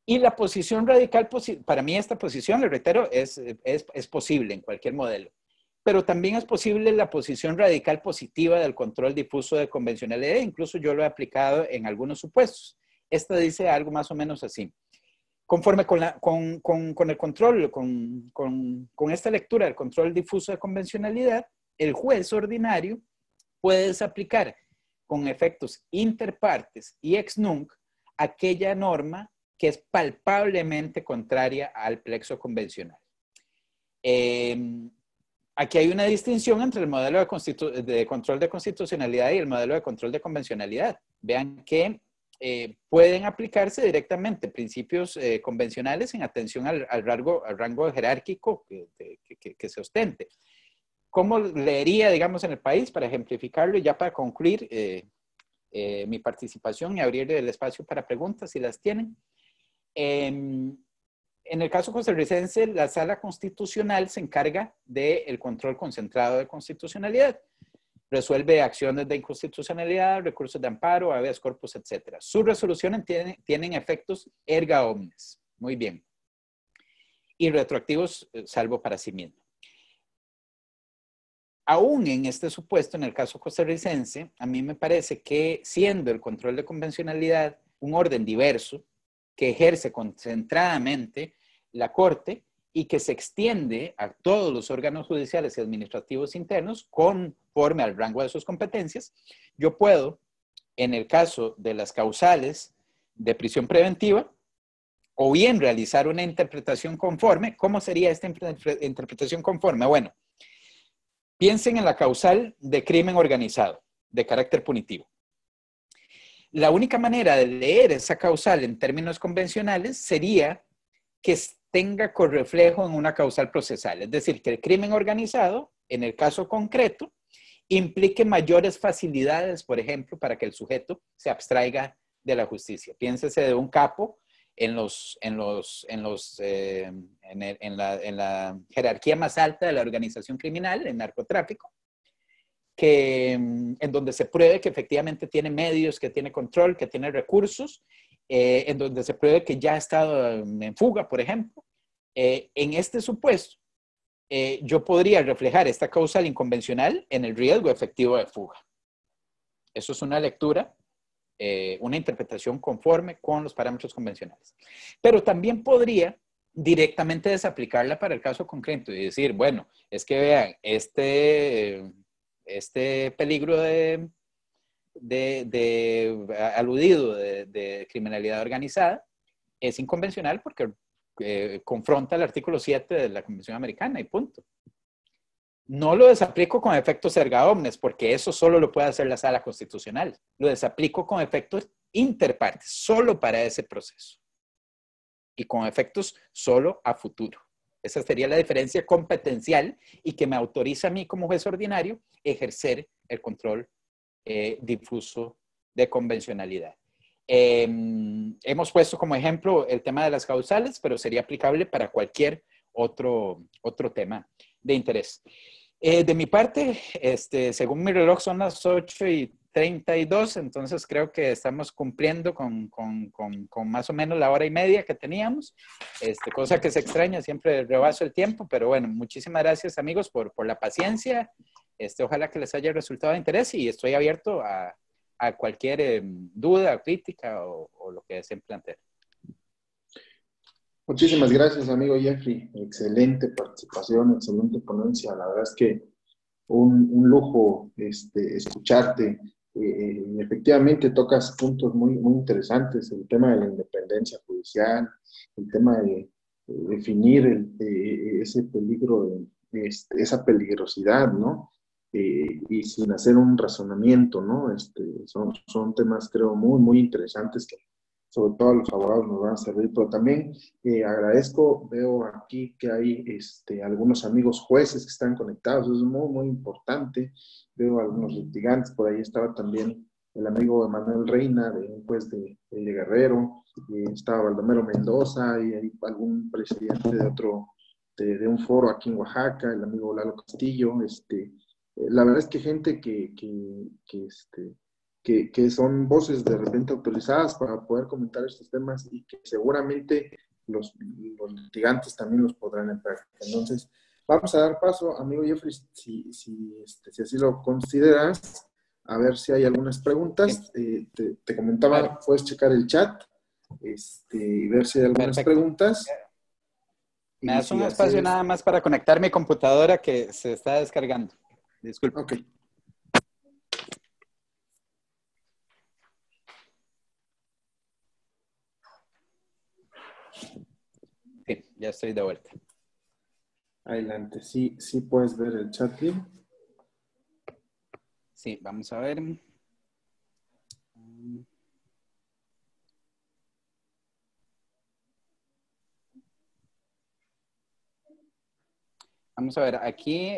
Y la posición radical, para mí esta posición, le reitero, es posible en cualquier modelo. Pero también es posible la posición radical positiva del control difuso de convencionalidad, incluso yo lo he aplicado en algunos supuestos. Esta dice algo más o menos así. Conforme con el control, con esta lectura del control difuso de convencionalidad, el juez ordinario puede desaplicar con efectos interpartes y ex nunc aquella norma que es palpablemente contraria al plexo convencional. Aquí hay una distinción entre el modelo de control de constitucionalidad y el modelo de control de convencionalidad. Vean que pueden aplicarse directamente principios convencionales en atención al rango jerárquico que se ostente. ¿Cómo leería, digamos, en el país para ejemplificarlo y ya para concluir mi participación y abrir el espacio para preguntas si las tienen? En el caso costarricense, la Sala Constitucional se encarga del control concentrado de constitucionalidad. Resuelve acciones de inconstitucionalidad, recursos de amparo, habeas corpus, etc. Sus resoluciones tienen efectos erga omnes. Muy bien. Y retroactivos, salvo para sí mismo. Aún en este supuesto, en el caso costarricense, a mí me parece que siendo el control de convencionalidad un orden diverso que ejerce concentradamente la Corte y que se extiende a todos los órganos judiciales y administrativos internos conforme al rango de sus competencias, yo puedo, en el caso de las causales de prisión preventiva, o bien realizar una interpretación conforme. ¿Cómo sería esta interpretación conforme? Bueno, piensen en la causal de crimen organizado, de carácter punitivo. La única manera de leer esa causal en términos convencionales sería que tenga correflejo en una causal procesal. Es decir, que el crimen organizado, en el caso concreto, implique mayores facilidades, por ejemplo, para que el sujeto se abstraiga de la justicia. Piénsese de un capo en la jerarquía más alta de la organización criminal, el narcotráfico, en donde se pruebe que efectivamente tiene medios, que tiene control, que tiene recursos, en donde se pruebe que ya ha estado en fuga, por ejemplo. En este supuesto, yo podría reflejar esta causal inconvencional en el riesgo efectivo de fuga. Eso es una lectura, una interpretación conforme con los parámetros convencionales. Pero también podría directamente desaplicarla para el caso concreto y decir, bueno, es que vean, este peligro aludido de criminalidad organizada es inconvencional porque confronta el artículo 7 de la Convención Americana y punto. No lo desaplico con efectos erga omnes, porque eso solo lo puede hacer la Sala Constitucional. Lo desaplico con efectos interpartes, solo para ese proceso. Y con efectos solo a futuro. Esa sería la diferencia competencial y que me autoriza a mí como juez ordinario ejercer el control difuso de convencionalidad. Hemos puesto como ejemplo el tema de las causales, pero sería aplicable para cualquier otro tema de interés. De mi parte, según mi reloj son las 8:32, entonces creo que estamos cumpliendo con más o menos la hora y media que teníamos, cosa que se extraña, siempre rebaso el tiempo, pero bueno, muchísimas gracias amigos por la paciencia, ojalá que les haya resultado de interés y estoy abierto a cualquier duda, crítica o lo que deseen plantear. Muchísimas gracias, amigo Jeffrey. Excelente participación, excelente ponencia. La verdad es que un lujo escucharte. Efectivamente tocas puntos muy, muy interesantes, el tema de la independencia judicial, el tema de definir ese peligro, esa peligrosidad, ¿no? Y sin hacer un razonamiento, ¿no? Son temas, creo, muy, muy interesantes que sobre todo a los abogados nos van a servir, pero también agradezco, veo aquí que hay algunos amigos jueces que están conectados, eso es muy, muy importante, veo algunos litigantes, por ahí estaba también el amigo Emanuel Reina, de un juez de Guerrero, estaba Baldomero Mendoza, y hay algún presidente de un foro aquí en Oaxaca, el amigo Lalo Castillo, la verdad es que gente que son voces de repente autorizadas para poder comentar estos temas y que seguramente los litigantes también los podrán emplear. Entonces, vamos a dar paso, amigo Jeffrey, si así lo consideras, a ver si hay algunas preguntas. Te comentaba, claro, puedes checar el chat y ver si hay algunas preguntas. Me das un espacio nada más para conectar mi computadora que se está descargando. Disculpe. Ok. Sí, ya estoy de vuelta. Adelante, sí puedes ver el chat. Sí, vamos a ver. Vamos a ver, aquí,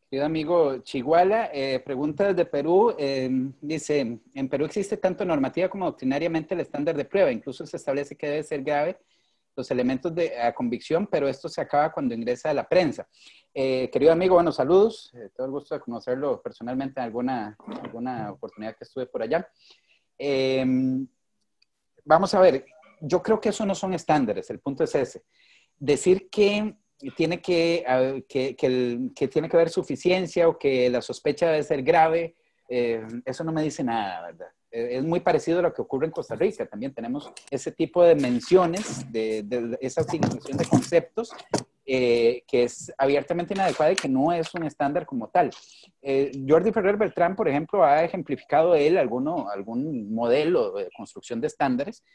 querido amigo Chiguala, pregunta desde Perú, dice, en Perú existe tanto normativa como doctrinariamente el estándar de prueba, incluso se establece que debe ser grave los elementos de convicción, pero esto se acaba cuando ingresa a la prensa. Querido amigo, buenos saludos, todo el gusto de conocerlo personalmente en alguna oportunidad que estuve por allá. Vamos a ver, yo creo que eso no son estándares, el punto es ese. Decir que tiene que haber suficiencia o que la sospecha debe ser grave, eso no me dice nada, ¿verdad? Es muy parecido a lo que ocurre en Costa Rica. También tenemos ese tipo de menciones, de esa asignación de conceptos que es abiertamente inadecuada y que no es un estándar como tal. Jordi Ferrer Beltrán, por ejemplo, ha ejemplificado él algún modelo de construcción de estándares.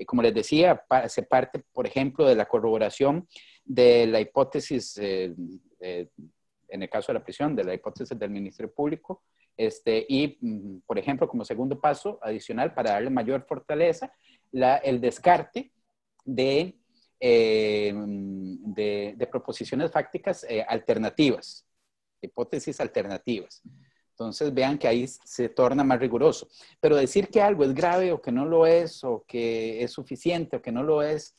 Como les decía, se parte, por ejemplo, de la corroboración de la hipótesis, en el caso de la prisión, de la hipótesis del Ministerio Público, y, por ejemplo, como segundo paso adicional para darle mayor fortaleza, el descarte de proposiciones fácticas alternativas, hipótesis alternativas. Entonces vean que ahí se torna más riguroso. Pero decir que algo es grave o que no lo es, o que es suficiente o que no lo es,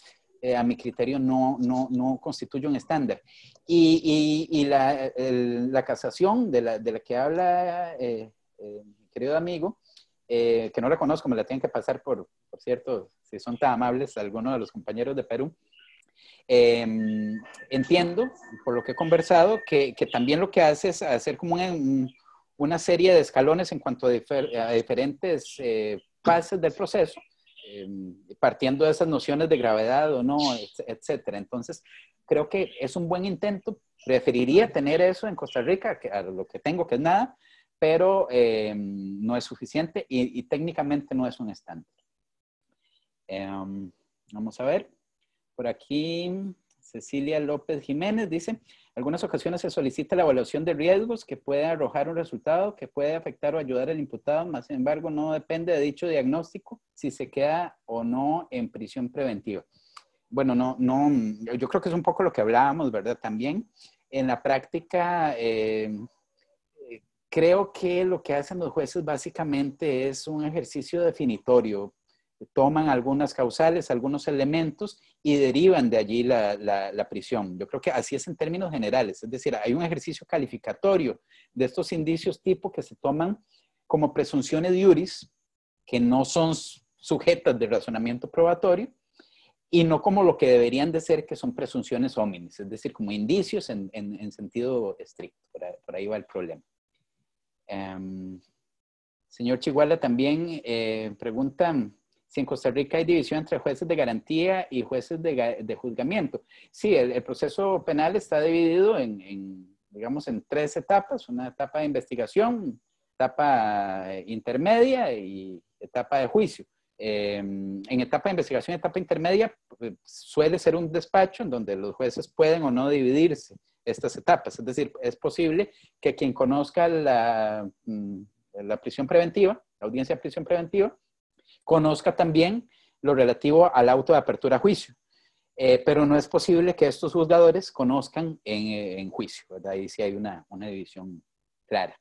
a mi criterio no constituye un estándar. Y la casación de la que habla mi querido amigo, que no la conozco, me la tienen que pasar por cierto, si son tan amables, algunos de los compañeros de Perú. Entiendo, por lo que he conversado, que también lo que hace es hacer como una serie de escalones en cuanto a diferentes fases del proceso, partiendo de esas nociones de gravedad o no, etcétera. Entonces, creo que es un buen intento. Preferiría tener eso en Costa Rica, que a lo que tengo, que es nada, pero no es suficiente y técnicamente no es un estándar. Vamos a ver. Por aquí, Cecilia López Jiménez dice, en algunas ocasiones se solicita la evaluación de riesgos que puede arrojar un resultado que puede afectar o ayudar al imputado, más sin embargo, no depende de dicho diagnóstico si se queda o no en prisión preventiva. Bueno, yo creo que es un poco lo que hablábamos, ¿verdad? También en la práctica, creo que lo que hacen los jueces básicamente es un ejercicio definitorio. Toman algunas causales, algunos elementos y derivan de allí la prisión. Yo creo que así es en términos generales. Es decir, hay un ejercicio calificatorio de estos indicios tipo que se toman como presunciones iuris, que no son sujetas de razonamiento probatorio, y no como lo que deberían de ser, que son presunciones hominis, es decir, como indicios en sentido estricto. Por ahí va el problema. Señor Chiguala también pregunta si en Costa Rica hay división entre jueces de garantía y jueces de juzgamiento. Sí, el proceso penal está dividido digamos, en 3 etapas. Una etapa de investigación, etapa intermedia y etapa de juicio. En etapa de investigación y etapa intermedia suele ser un despacho en donde los jueces pueden o no dividirse estas etapas. Es decir, es posible que quien conozca la prisión preventiva, la audiencia de prisión preventiva, conozca también lo relativo al auto de apertura a juicio. Pero no es posible que estos juzgadores conozcan en juicio, ¿verdad? Ahí sí hay una división clara.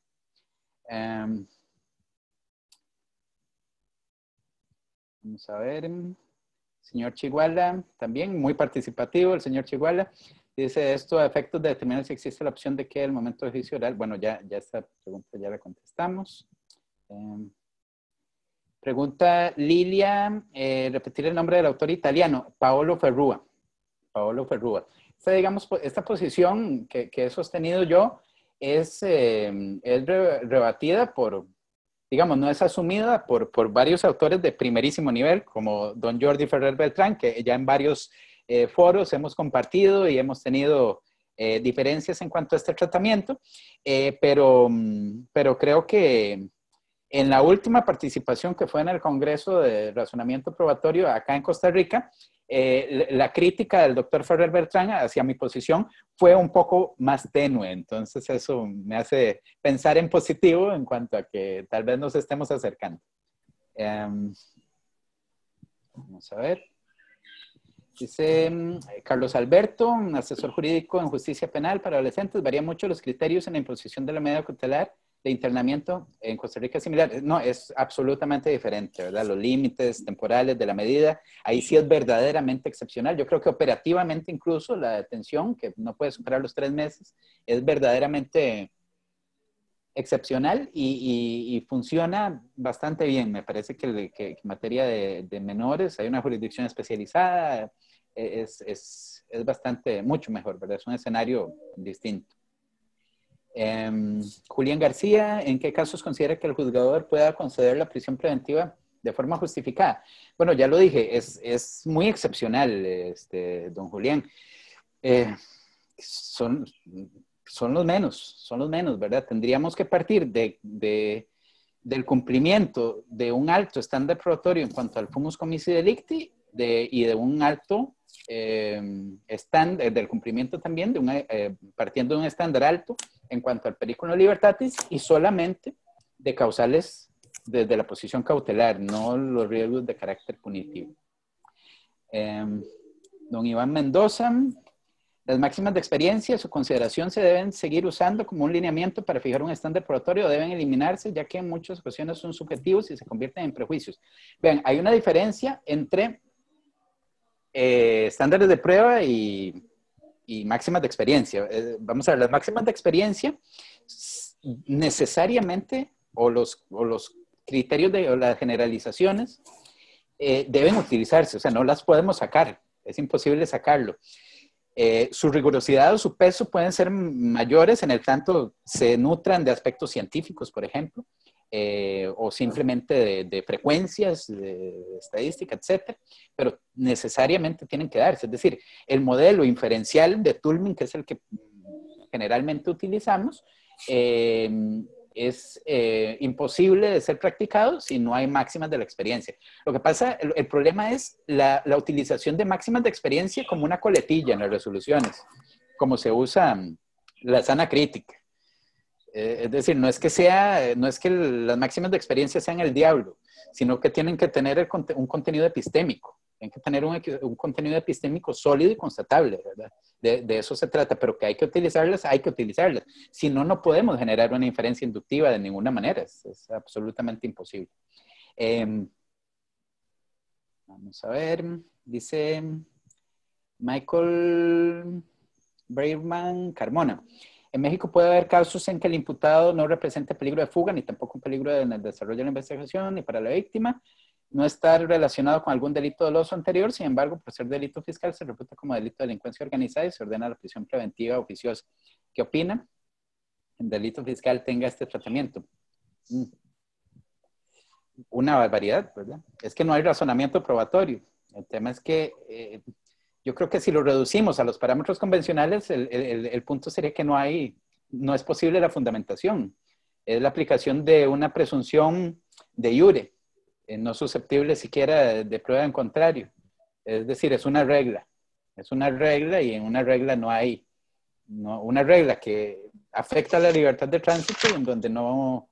Vamos a ver. Señor Chiguala, también muy participativo el señor Chiguala. Dice esto a efectos de determinar si existe la opción de que el momento de juicio oral. Bueno, ya esta pregunta ya la contestamos. Pregunta Lilia, repetir el nombre del autor italiano, Paolo Ferrua. Paolo Ferrua. Esta posición que he sostenido yo es rebatida por, digamos, no es asumida por varios autores de primerísimo nivel, como don Jordi Ferrer Beltrán, que ya en varios foros hemos compartido y hemos tenido diferencias en cuanto a este tratamiento, pero creo que en la última participación que fue en el Congreso de Razonamiento Probatorio acá en Costa Rica, la crítica del doctor Ferrer Beltrán hacia mi posición fue un poco más tenue. Entonces eso me hace pensar en positivo en cuanto a que tal vez nos estemos acercando. Vamos a ver. Dice Carlos Alberto, asesor jurídico en justicia penal para adolescentes. Varía mucho los criterios en la imposición de la medida cautelar de internamiento en Costa Rica es similar. No, es absolutamente diferente, ¿verdad? Los límites temporales de la medida, ahí sí es verdaderamente excepcional. Yo creo que operativamente incluso la detención, que no puede superar los 3 meses, es verdaderamente excepcional y funciona bastante bien. Me parece que en materia de menores hay una jurisdicción especializada, es bastante, mucho mejor, ¿verdad? Es un escenario distinto. Julián García, ¿en qué casos considera que el juzgador pueda conceder la prisión preventiva de forma justificada? Bueno, ya lo dije, es muy excepcional, don Julián. Son los menos, ¿verdad? Tendríamos que partir del cumplimiento de un alto estándar probatorio en cuanto al fumus comissi delicti y de un alto del cumplimiento también, partiendo de un estándar alto en cuanto al periculum libertatis y solamente de causales desde la posición cautelar, no los riesgos de carácter punitivo. Don Iván Mendoza, Las máximas de experiencia, su consideración se deben seguir usando como un lineamiento para fijar un estándar probatorio o deben eliminarse, ya que en muchas ocasiones son subjetivos y se convierten en prejuicios. Vean, hay una diferencia entre estándares de prueba y máximas de experiencia. Vamos a ver, las máximas de experiencia necesariamente, o los criterios o las generalizaciones deben utilizarse, o sea, no las podemos sacar, es imposible sacarlo. Su rigurosidad o su peso pueden ser mayores en el tanto se nutran de aspectos científicos, por ejemplo, o simplemente de frecuencias, de estadística, etcétera, pero necesariamente tienen que darse. Es decir, el modelo inferencial de Tullman, que es el que generalmente utilizamos, es imposible de ser practicado si no hay máximas de la experiencia. Lo que pasa, el problema es la utilización de máximas de experiencia como una coletilla en las resoluciones, como se usa la sana crítica. Es decir, no es que las máximas de experiencia sean el diablo, sino que tienen que tener un contenido epistémico. Tienen que tener un contenido epistémico sólido y constatable, ¿verdad? De eso se trata, pero que hay que utilizarlas, hay que utilizarlas. Si no, no podemos generar una inferencia inductiva de ninguna manera. Es absolutamente imposible. Vamos a ver. Dice Michael Braverman Carmona. En México puede haber casos en que el imputado no represente peligro de fuga, ni tampoco un peligro en el desarrollo de la investigación, ni para la víctima. No estar relacionado con algún delito doloso anterior, sin embargo, por ser delito fiscal, se reputa como delito de delincuencia organizada y se ordena la prisión preventiva oficiosa. ¿Qué opina? El delito fiscal tenga este tratamiento. Una barbaridad, ¿verdad? Es que no hay razonamiento probatorio. El tema es que yo creo que si lo reducimos a los parámetros convencionales, el punto sería que no es posible la fundamentación. Es la aplicación de una presunción de iure, no susceptible siquiera de prueba en contrario. Es decir, es una regla. Es una regla y en una regla no hay una regla que afecta a la libertad de tránsito y en donde no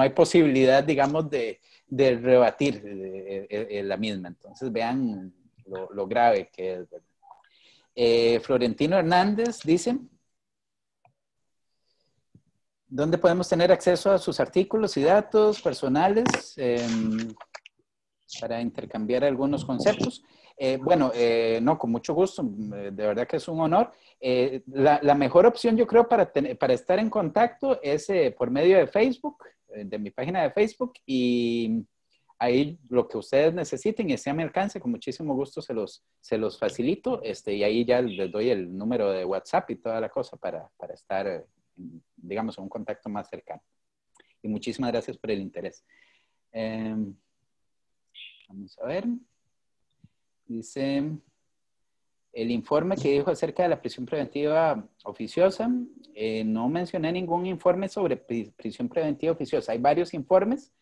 hay posibilidad, digamos, de rebatir la misma. Entonces, vean lo grave que es. Florentino Hernández dice: ¿dónde podemos tener acceso a sus artículos y datos personales para intercambiar algunos conceptos? Bueno, no, con mucho gusto, de verdad que es un honor. La mejor opción, yo creo, para estar en contacto es por medio de Facebook, de mi página de Facebook, y ahí lo que ustedes necesiten y esté a mi alcance, con muchísimo gusto se los facilito, y ahí ya les doy el número de WhatsApp y toda la cosa para estar, digamos, en un contacto más cercano. Y muchísimas gracias por el interés. Vamos a ver. Dice, el informe que dijo acerca de la prisión preventiva oficiosa, no mencioné ningún informe sobre prisión preventiva oficiosa. Hay varios informes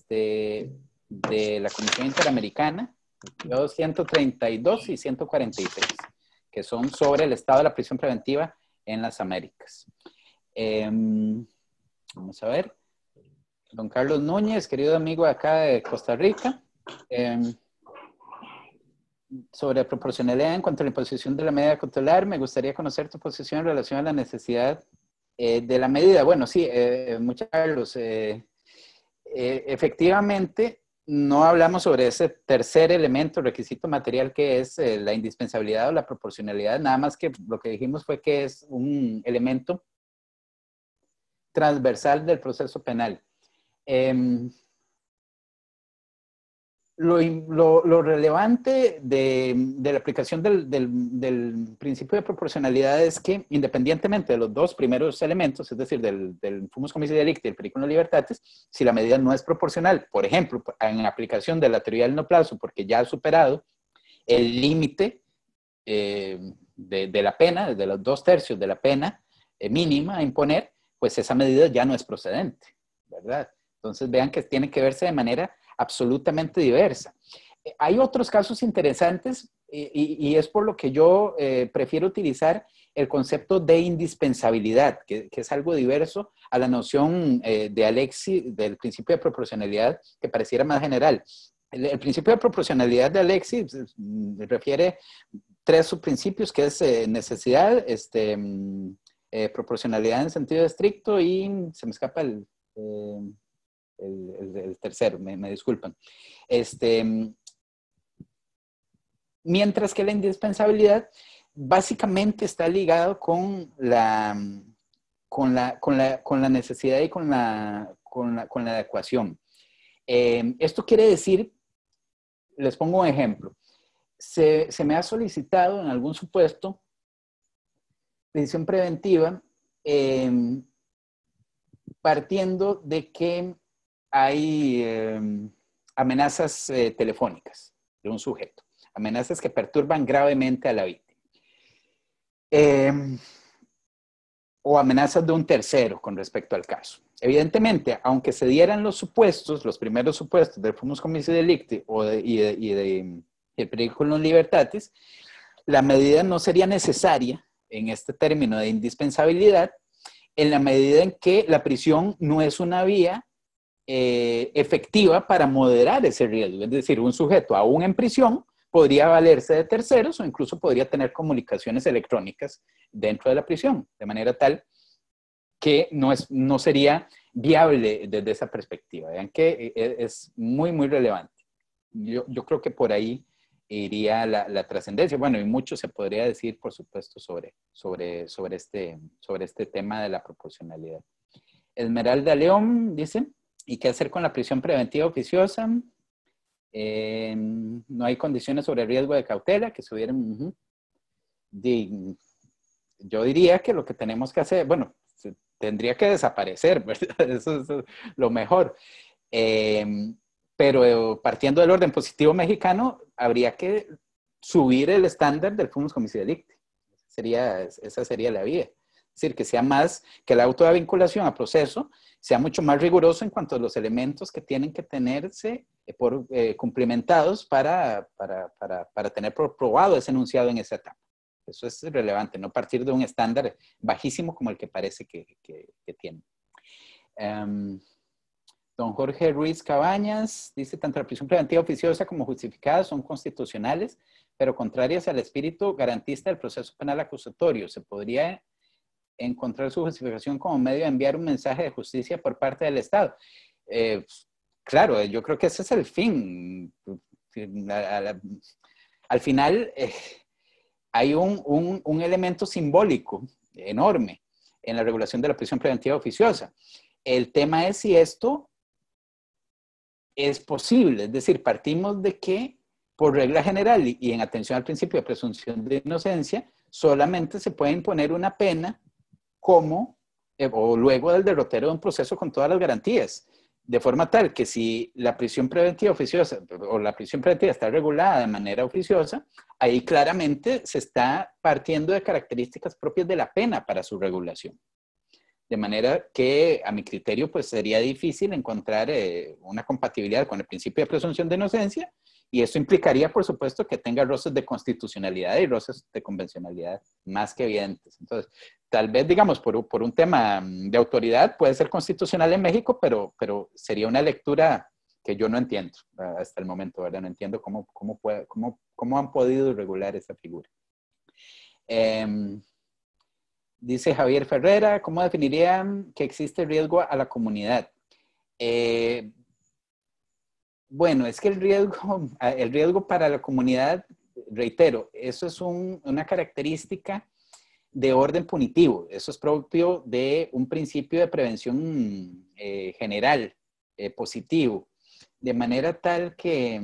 de la Comisión Interamericana, 132 y 146, que son sobre el estado de la prisión preventiva en las Américas. Vamos a ver. Don Carlos Núñez, querido amigo acá de Costa Rica, sobre proporcionalidad en cuanto a la imposición de la medida cautelar, me gustaría conocer tu posición en relación a la necesidad de la medida. Bueno, sí, muchas Carlos. Efectivamente, no hablamos sobre ese tercer elemento, requisito material, que es la indispensabilidad o la proporcionalidad, nada más que lo que dijimos fue que es un elemento transversal del proceso penal. Lo relevante de la aplicación del principio de proporcionalidad es que, independientemente de los dos primeros elementos, es decir, del fumus comicio delicti y el periculum libertatis, si la medida no es proporcional, por ejemplo, en aplicación de la teoría del no plazo, porque ya ha superado el límite de la pena, de los 2/3 de la pena mínima a imponer, pues esa medida ya no es procedente, ¿verdad? Entonces vean que tiene que verse de manera absolutamente diversa. Hay otros casos interesantes y es por lo que yo prefiero utilizar el concepto de indispensabilidad, que es algo diverso a la noción de Alexi, del principio de proporcionalidad, que pareciera más general. El principio de proporcionalidad de Alexi refiere tres subprincipios, que es necesidad, proporcionalidad en sentido estricto y se me escapa el tercero, me disculpan. Mientras que la indispensabilidad básicamente está ligado con la necesidad y con la adecuación. Esto quiere decir, les pongo un ejemplo. Se me ha solicitado en algún supuesto prisión preventiva partiendo de que hay amenazas telefónicas de un sujeto, amenazas que perturban gravemente a la víctima. O amenazas de un tercero con respecto al caso. Evidentemente, aunque se dieran los supuestos, los primeros supuestos del fumus comissi delicti y el periculum libertatis, la medida no sería necesaria en este término de indispensabilidad en la medida en que la prisión no es una vía efectiva para moderar ese riesgo. Es decir, un sujeto aún en prisión podría valerse de terceros o incluso podría tener comunicaciones electrónicas dentro de la prisión, de manera tal que no sería viable desde esa perspectiva. Vean que es muy, muy relevante. Yo creo que por ahí iría la trascendencia. Bueno, y mucho se podría decir, por supuesto, sobre este tema de la proporcionalidad. Esmeralda León dice, ¿y qué hacer con la prisión preventiva oficiosa? No hay condiciones sobre riesgo de cautela que se hubieran... yo diría que lo que tenemos que hacer, bueno, tendría que desaparecer, ¿verdad? Eso es lo mejor. Pero partiendo del orden positivo mexicano, habría que subir el estándar del fumus comissi delicti. Esa sería la vía. Es decir, que sea más, que el auto de vinculación a proceso sea mucho más riguroso en cuanto a los elementos que tienen que tenerse cumplimentados para tener probado ese enunciado en esa etapa. Eso es relevante, no partir de un estándar bajísimo como el que parece que tiene. Don Jorge Ruiz Cabañas dice, tanto la prisión preventiva oficiosa como justificada son constitucionales, pero contrarias al espíritu garantista del proceso penal acusatorio. Se podría encontrar su justificación como medio de enviar un mensaje de justicia por parte del Estado. Claro, yo creo que ese es el fin. Al final, hay un elemento simbólico enorme en la regulación de la prisión preventiva oficiosa. El tema es si esto es posible, es decir, partimos de que por regla general y en atención al principio de presunción de inocencia, solamente se puede imponer una pena como o luego del derrotero de un proceso con todas las garantías, de forma tal que si la prisión preventiva oficiosa o la prisión preventiva está regulada de manera oficiosa, ahí claramente se está partiendo de características propias de la pena para su regulación. De manera que, a mi criterio, pues sería difícil encontrar una compatibilidad con el principio de presunción de inocencia, y eso implicaría, por supuesto, que tenga roces de constitucionalidad y roces de convencionalidad más que evidentes. Entonces, tal vez, digamos, por un tema de autoridad puede ser constitucional en México, pero sería una lectura que yo no entiendo hasta el momento, ¿verdad? No entiendo cómo han podido regular esta figura. Dice Javier Ferrera, ¿cómo definirían que existe riesgo a la comunidad? Bueno, es que el riesgo para la comunidad, reitero, eso es una característica de orden punitivo. Eso es propio de un principio de prevención general, positivo, de manera tal que,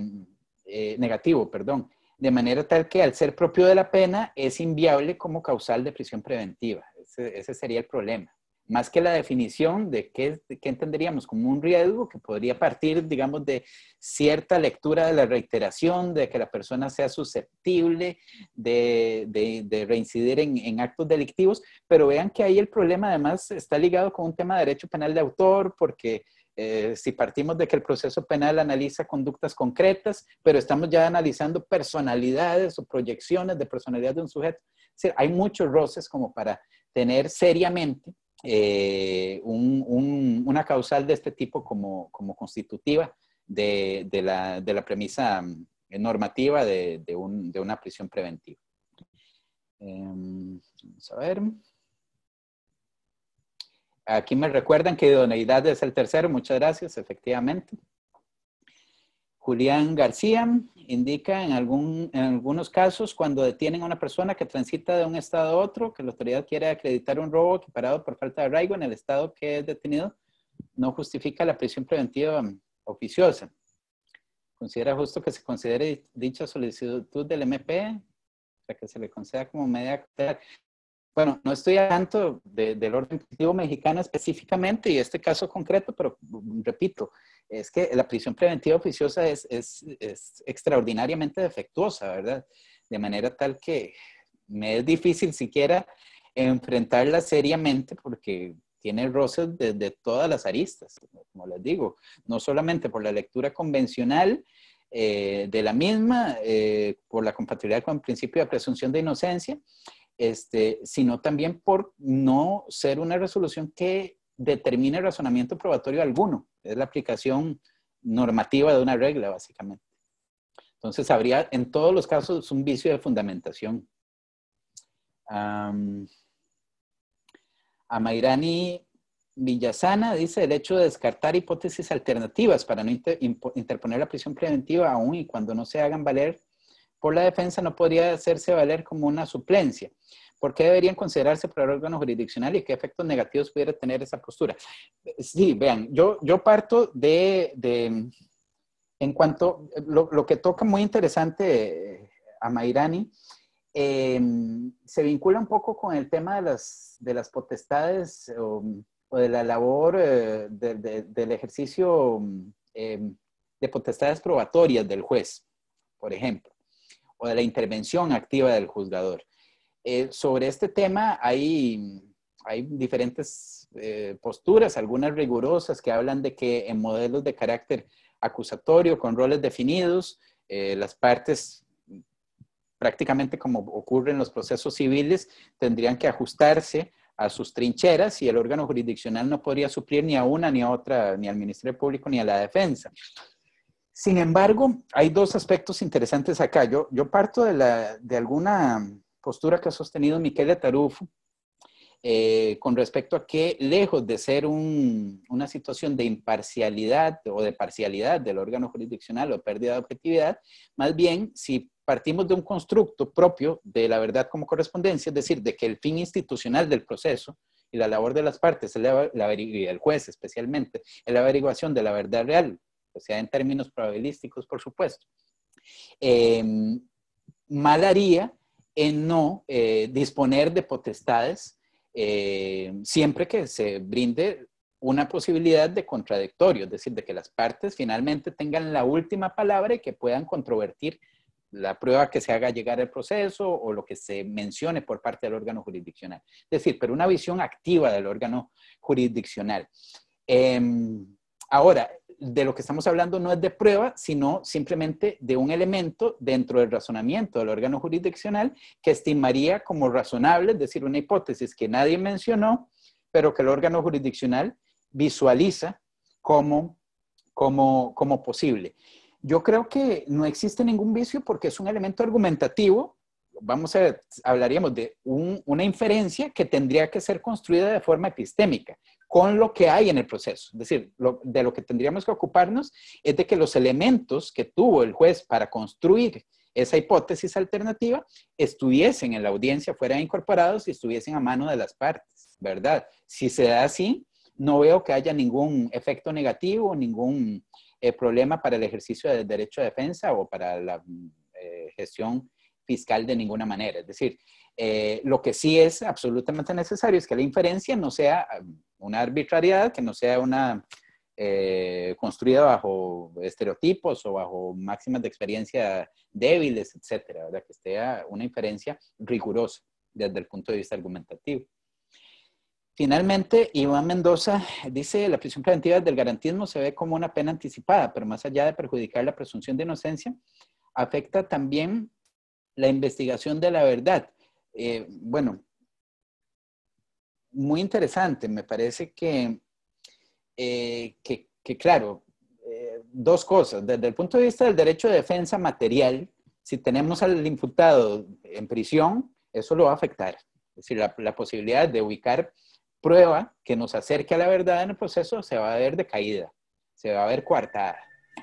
negativo, perdón, de manera tal que al ser propio de la pena es inviable como causal de prisión preventiva. Ese sería el problema. Más que la definición de qué entenderíamos como un riesgo que podría partir, digamos, de cierta lectura de la reiteración, de que la persona sea susceptible de reincidir en actos delictivos, pero vean que ahí el problema además está ligado con un tema de derecho penal de autor, porque si partimos de que el proceso penal analiza conductas concretas, pero estamos ya analizando personalidades o proyecciones de personalidad de un sujeto, es decir, hay muchos roces como para tener seriamente una causal de este tipo como constitutiva de la premisa normativa de una prisión preventiva. Vamos a ver. Aquí me recuerdan que idoneidad es el tercero. Muchas gracias, efectivamente. Julián García indica en algunos casos, cuando detienen a una persona que transita de un estado a otro, que la autoridad quiere acreditar un robo equiparado por falta de arraigo en el estado que es detenido, no justifica la prisión preventiva oficiosa. ¿Considera justo que se considere dicha solicitud del MP para que se le conceda como medida cautelar? Bueno, no estoy al tanto del orden preventivo mexicano específicamente y este caso concreto, pero repito, es que la prisión preventiva oficiosa es extraordinariamente defectuosa, ¿verdad? De manera tal que me es difícil siquiera enfrentarla seriamente porque tiene roces de todas las aristas, como les digo, no solamente por la lectura convencional de la misma, por la compatibilidad con el principio de presunción de inocencia, sino también por no ser una resolución que determine razonamiento probatorio alguno. Es la aplicación normativa de una regla, básicamente. Entonces, habría en todos los casos un vicio de fundamentación. Amairani Villasana dice el hecho de descartar hipótesis alternativas para no interponer la prisión preventiva aún y cuando no se hagan valer por la defensa no podría hacerse valer como una suplencia. ¿Por qué deberían considerarse por el órgano jurisdiccional y qué efectos negativos pudiera tener esa postura? Sí, vean, yo parto en cuanto, lo que toca muy interesante a Mairani, se vincula un poco con el tema de las potestades o de la labor del ejercicio de potestades probatorias del juez, por ejemplo, o de la intervención activa del juzgador. Sobre este tema hay diferentes posturas, algunas rigurosas que hablan de que en modelos de carácter acusatorio con roles definidos, las partes, prácticamente como ocurre en los procesos civiles, tendrían que ajustarse a sus trincheras y el órgano jurisdiccional no podría suplir ni a una ni a otra, ni al Ministerio Público ni a la defensa. Sin embargo, hay dos aspectos interesantes acá. Yo parto de alguna postura que ha sostenido Michele Tarufo con respecto a que, lejos de ser una situación de imparcialidad o de parcialidad del órgano jurisdiccional o pérdida de objetividad, más bien, si partimos de un constructo propio de la verdad como correspondencia, es decir, de que el fin institucional del proceso y la labor de las partes, y del juez especialmente, es la averiguación de la verdad real, o sea, en términos probabilísticos, por supuesto, mal haría en no disponer de potestades siempre que se brinde una posibilidad de contradictorio, es decir, de que las partes finalmente tengan la última palabra y que puedan controvertir la prueba que se haga llegar al proceso o lo que se mencione por parte del órgano jurisdiccional. Es decir, pero una visión activa del órgano jurisdiccional. Ahora, de lo que estamos hablando no es de prueba, sino simplemente de un elemento dentro del razonamiento del órgano jurisdiccional que estimaría como razonable, es decir, una hipótesis que nadie mencionó, pero que el órgano jurisdiccional visualiza como posible. Yo creo que no existe ningún vicio porque es un elemento argumentativo. Vamos a ver, hablaríamos de una inferencia que tendría que ser construida de forma epistémica con lo que hay en el proceso. Es decir, de lo que tendríamos que ocuparnos es de que los elementos que tuvo el juez para construir esa hipótesis alternativa estuviesen en la audiencia, fueran incorporados y estuviesen a mano de las partes, ¿verdad? Si se da así, no veo que haya ningún efecto negativo, ningún problema para el ejercicio del derecho de defensa o para la gestión fiscal de ninguna manera. Es decir, lo que sí es absolutamente necesario es que la inferencia no sea una arbitrariedad, que no sea una construida bajo estereotipos o bajo máximas de experiencia débiles, etcétera, ¿verdad? Que sea una inferencia rigurosa desde el punto de vista argumentativo. Finalmente, Iván Mendoza dice, la prisión preventiva del garantismo se ve como una pena anticipada, pero más allá de perjudicar la presunción de inocencia, afecta también la investigación de la verdad. Bueno, muy interesante. Me parece que claro, dos cosas. Desde el punto de vista del derecho de defensa material, si tenemos al imputado en prisión, eso lo va a afectar. Es decir, la posibilidad de ubicar prueba que nos acerque a la verdad en el proceso se va a ver decaída, se va a ver coartada,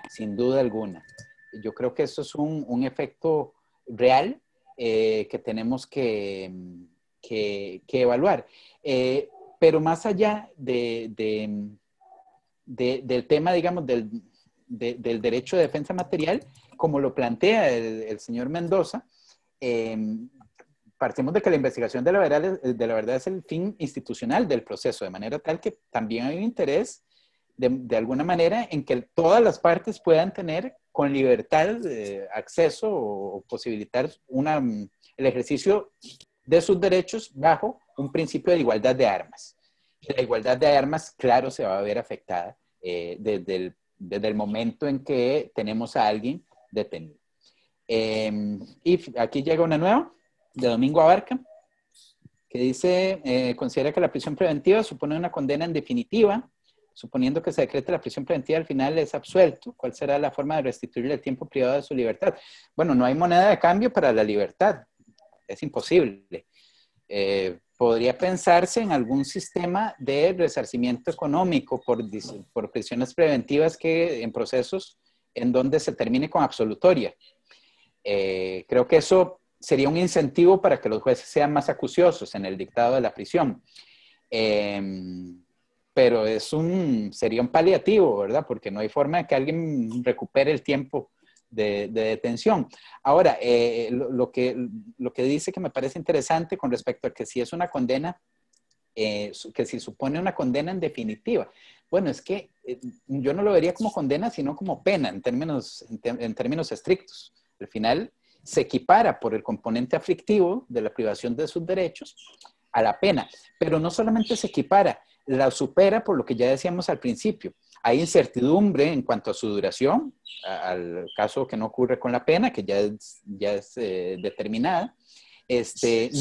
sin duda alguna. Yo creo que eso es un efecto real que tenemos que evaluar. Pero más allá del tema, digamos, del derecho de defensa material, como lo plantea el señor Mendoza, partimos de que la investigación de la verdad es el fin institucional del proceso, de manera tal que también hay un interés de alguna manera en que todas las partes puedan tener con libertad acceso o posibilitar el ejercicio de sus derechos bajo un principio de igualdad de armas. La igualdad de armas, claro, se va a ver afectada desde el momento en que tenemos a alguien detenido. Y aquí llega una nueva, de Domingo Abarca, que dice, considera que la prisión preventiva supone una condena en definitiva, suponiendo que se decrete la prisión preventiva, al final es absuelto. ¿Cuál será la forma de restituirle el tiempo privado de su libertad? Bueno, no hay moneda de cambio para la libertad. Es imposible. Podría pensarse en algún sistema de resarcimiento económico por prisiones preventivas en procesos en donde se termine con absolutoria. Creo que eso sería un incentivo para que los jueces sean más acuciosos en el dictado de la prisión. Pero sería un paliativo, ¿verdad? Porque no hay forma de que alguien recupere el tiempo de detención. Ahora, lo que dice que me parece interesante con respecto a que si es una condena, que si supone una condena en definitiva. Bueno, es que yo no lo vería como condena, sino como pena en términos estrictos. Al final se equipara por el componente aflictivo de la privación de sus derechos a la pena, pero no solamente se equipara, la supera por lo que ya decíamos al principio. Hay incertidumbre en cuanto a su duración, al caso que no ocurre con la pena, que ya es determinada.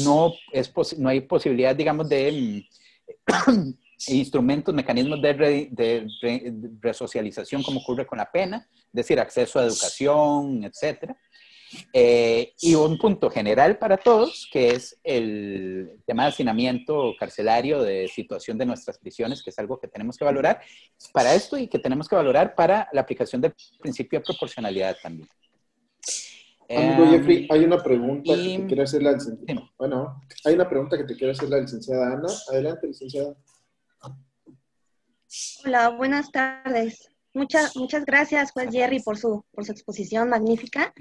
No hay posibilidad, digamos, de instrumentos, mecanismos de resocialización como ocurre con la pena, es decir, acceso a educación, etcétera. Y un punto general para todos, que es el tema de hacinamiento carcelario, de situación de nuestras prisiones, que es algo que tenemos que valorar para esto y que tenemos que valorar para la aplicación del principio de proporcionalidad también. Amigo Jeffrey, hay una pregunta que te quiere hacer la licenciada. Sí. Bueno, hay una pregunta que te quiere hacer la licenciada Ana. Adelante, licenciada. Hola, buenas tardes. Muchas gracias, juez Jerry, por su exposición magnífica.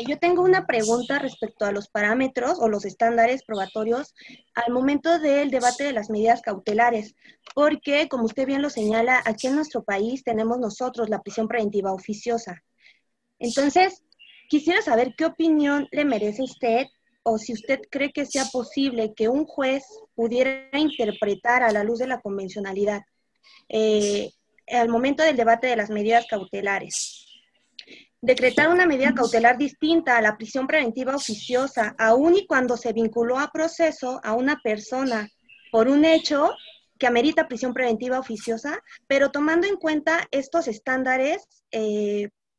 Yo tengo una pregunta respecto a los parámetros o los estándares probatorios al momento del debate de las medidas cautelares, porque, como usted bien lo señala, aquí en nuestro país tenemos nosotros la prisión preventiva oficiosa. Entonces, quisiera saber qué opinión le merece usted, o si usted cree que sea posible que un juez pudiera interpretar a la luz de la convencionalidad al momento del debate de las medidas cautelares. Decretar una medida cautelar distinta a la prisión preventiva oficiosa, aun y cuando se vinculó a proceso a una persona por un hecho que amerita prisión preventiva oficiosa, pero tomando en cuenta estos estándares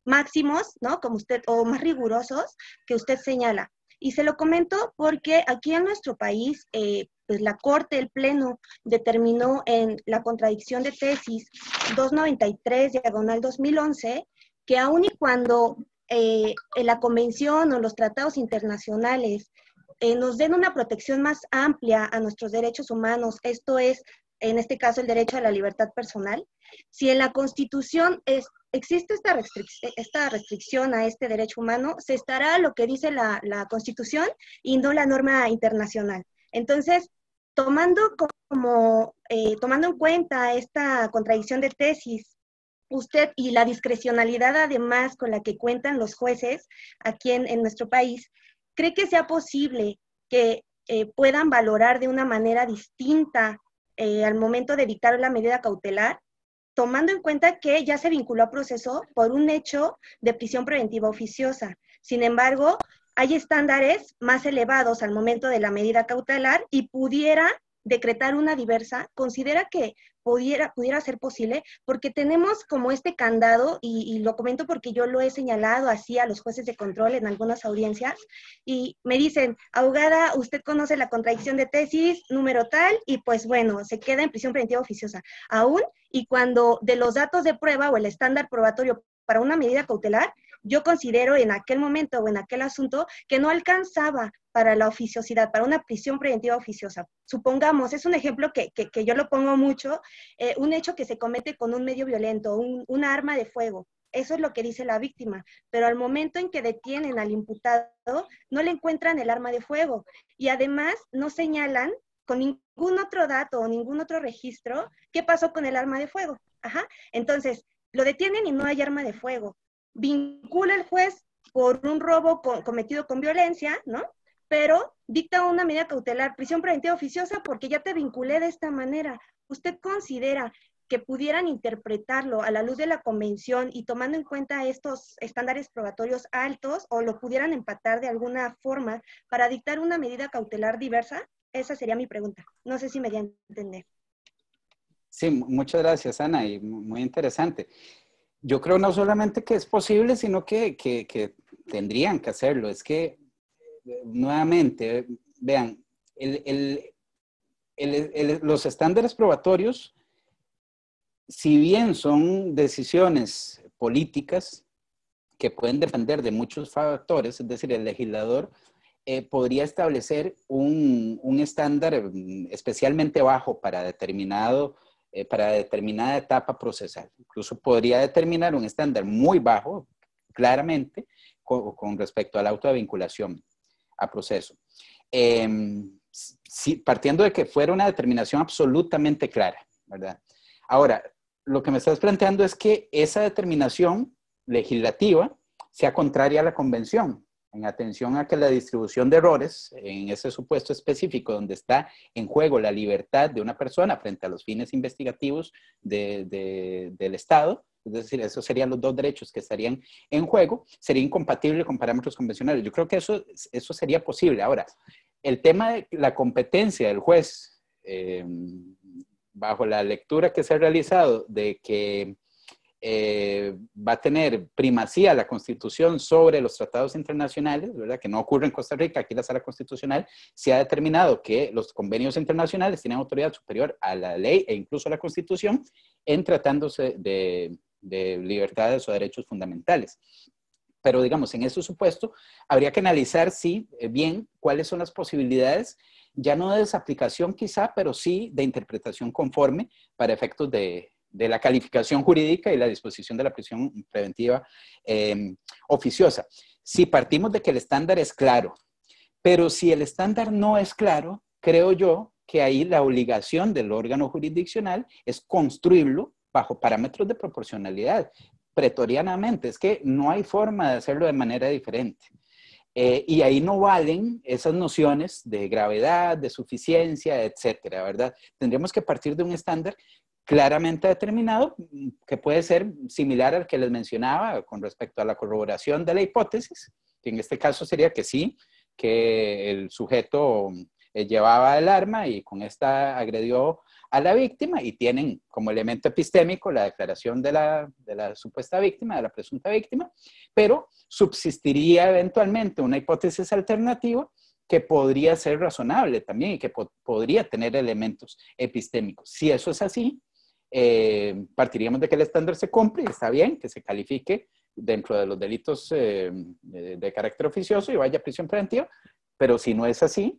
máximos, ¿no? Como usted, o más rigurosos que usted señala. Y se lo comento porque aquí en nuestro país, pues la Corte, el Pleno, determinó en la contradicción de tesis 293/2011 que aun y cuando en la Convención o los tratados internacionales nos den una protección más amplia a nuestros derechos humanos, esto es, en este caso, el derecho a la libertad personal, si en la Constitución existe esta restricción a este derecho humano, se estará lo que dice la Constitución y no la norma internacional. Entonces, tomando en cuenta esta contradicción de tesis, usted y la discrecionalidad además con la que cuentan los jueces aquí en nuestro país, ¿cree que sea posible que puedan valorar de una manera distinta al momento de dictar la medida cautelar, tomando en cuenta que ya se vinculó a proceso por un hecho de prisión preventiva oficiosa? Sin embargo, hay estándares más elevados al momento de la medida cautelar y pudiera decretar una diversa? ¿Considera que pudiera ser posible, porque tenemos como este candado, y lo comento porque yo lo he señalado así a los jueces de control en algunas audiencias, y me dicen, abogada, usted conoce la contradicción de tesis, número tal, y pues bueno, se queda en prisión preventiva oficiosa. Aún, y cuando de los datos de prueba o el estándar probatorio para una medida cautelar, yo considero en aquel momento o en aquel asunto que no alcanzaba para la oficiosidad, para una prisión preventiva oficiosa. Supongamos, es un ejemplo que yo lo pongo mucho, un hecho que se comete con un medio violento, un arma de fuego. Eso es lo que dice la víctima, pero al momento en que detienen al imputado, no le encuentran el arma de fuego y además no señalan con ningún otro dato o ningún otro registro qué pasó con el arma de fuego. Ajá. Entonces, lo detienen y no hay arma de fuego. Vincula el juez por un robo cometido con violencia, ¿no? Pero dicta una medida cautelar, prisión preventiva oficiosa, porque ya te vinculé de esta manera. ¿Usted considera que pudieran interpretarlo a la luz de la convención y tomando en cuenta estos estándares probatorios altos, o lo pudieran empatar de alguna forma para dictar una medida cautelar diversa? Esa sería mi pregunta. No sé si me di a entender. Sí, muchas gracias, Ana, y muy interesante. Yo creo no solamente que es posible, sino que tendrían que hacerlo. Es que, nuevamente, vean, los estándares probatorios, si bien son decisiones políticas que pueden depender de muchos factores, es decir, el legislador podría establecer un estándar especialmente bajo para determinada etapa procesal. Incluso podría determinar un estándar muy bajo, claramente, con respecto al auto de vinculación a proceso. Partiendo de que fuera una determinación absolutamente clara, ¿verdad? Ahora, lo que me estás planteando es que esa determinación legislativa sea contraria a la convención, en atención a que la distribución de errores, en ese supuesto específico donde está en juego la libertad de una persona frente a los fines investigativos del Estado, es decir, esos serían los dos derechos que estarían en juego, sería incompatible con parámetros convencionales. Yo creo que eso sería posible. Ahora, el tema de la competencia del juez, bajo la lectura que se ha realizado de que va a tener primacía la Constitución sobre los tratados internacionales, ¿verdad? Que no ocurre en Costa Rica, aquí la Sala Constitucional se ha determinado que los convenios internacionales tienen autoridad superior a la ley e incluso a la Constitución en tratándose de libertades o derechos fundamentales. Pero digamos, en ese supuesto, habría que analizar, sí, bien, cuáles son las posibilidades, ya no de desaplicación quizá, pero sí de interpretación conforme para efectos de la calificación jurídica y la disposición de la prisión preventiva oficiosa. Si partimos de que el estándar es claro, pero si el estándar no es claro, creo yo que ahí la obligación del órgano jurisdiccional es construirlo bajo parámetros de proporcionalidad, pretorianamente. Es que no hay forma de hacerlo de manera diferente. Y ahí no valen esas nociones de gravedad, de suficiencia, etcétera, ¿verdad? Tendríamos que partir de un estándar claramente determinado, que puede ser similar al que les mencionaba con respecto a la corroboración de la hipótesis, que en este caso sería que sí, que el sujeto llevaba el arma y con esta agredió a la víctima y tienen como elemento epistémico la declaración de la supuesta víctima, de la presunta víctima, pero subsistiría eventualmente una hipótesis alternativa que podría ser razonable también y que podría tener elementos epistémicos. Si eso es así, partiríamos de que el estándar se cumple, está bien, que se califique dentro de los delitos de carácter oficioso y vaya a prisión preventiva, pero si no es así,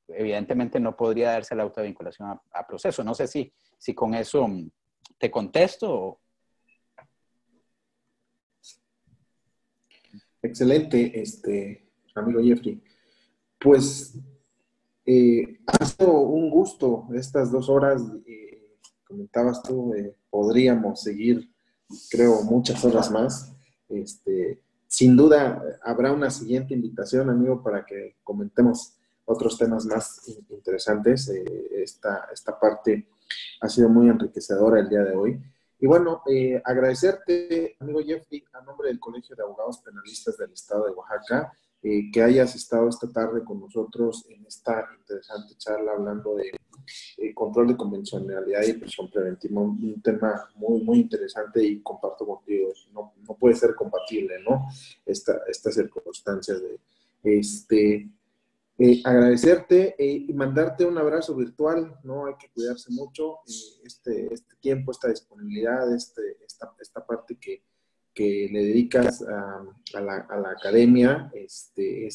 evidentemente no podría darse la autovinculación a proceso. No sé si con eso te contesto. Excelente, amigo Jeffrey. Pues ha sido un gusto estas 2 horas. Comentabas tú, podríamos seguir, creo, muchas horas más. Sin duda, habrá una siguiente invitación, amigo, para que comentemos otros temas más interesantes. Esta parte ha sido muy enriquecedora el día de hoy. Y bueno, agradecerte, amigo Jeffrey, a nombre del Colegio de Abogados Penalistas del Estado de Oaxaca, que hayas estado esta tarde con nosotros en esta interesante charla hablando control de convencionalidad y prisión preventiva, un tema muy, muy interesante y comparto contigo, no puede ser compatible, ¿no? Estas circunstancias de, agradecerte y mandarte un abrazo virtual, ¿no? Hay que cuidarse mucho, este tiempo, esta disponibilidad, esta parte que le dedicas a la academia, es de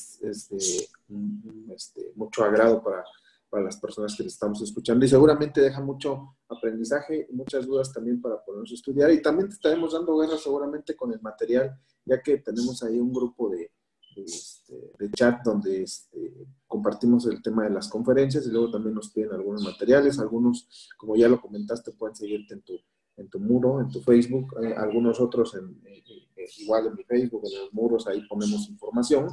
mucho agrado para las personas que le estamos escuchando y seguramente deja mucho aprendizaje y muchas dudas también para podernos estudiar y también te estaremos dando guerra seguramente con el material, ya que tenemos ahí un grupo de chat donde compartimos el tema de las conferencias y luego también nos piden algunos materiales, algunos, como ya lo comentaste, pueden seguirte en tu muro, en tu Facebook, algunos otros igual en mi Facebook, en los muros, ahí ponemos información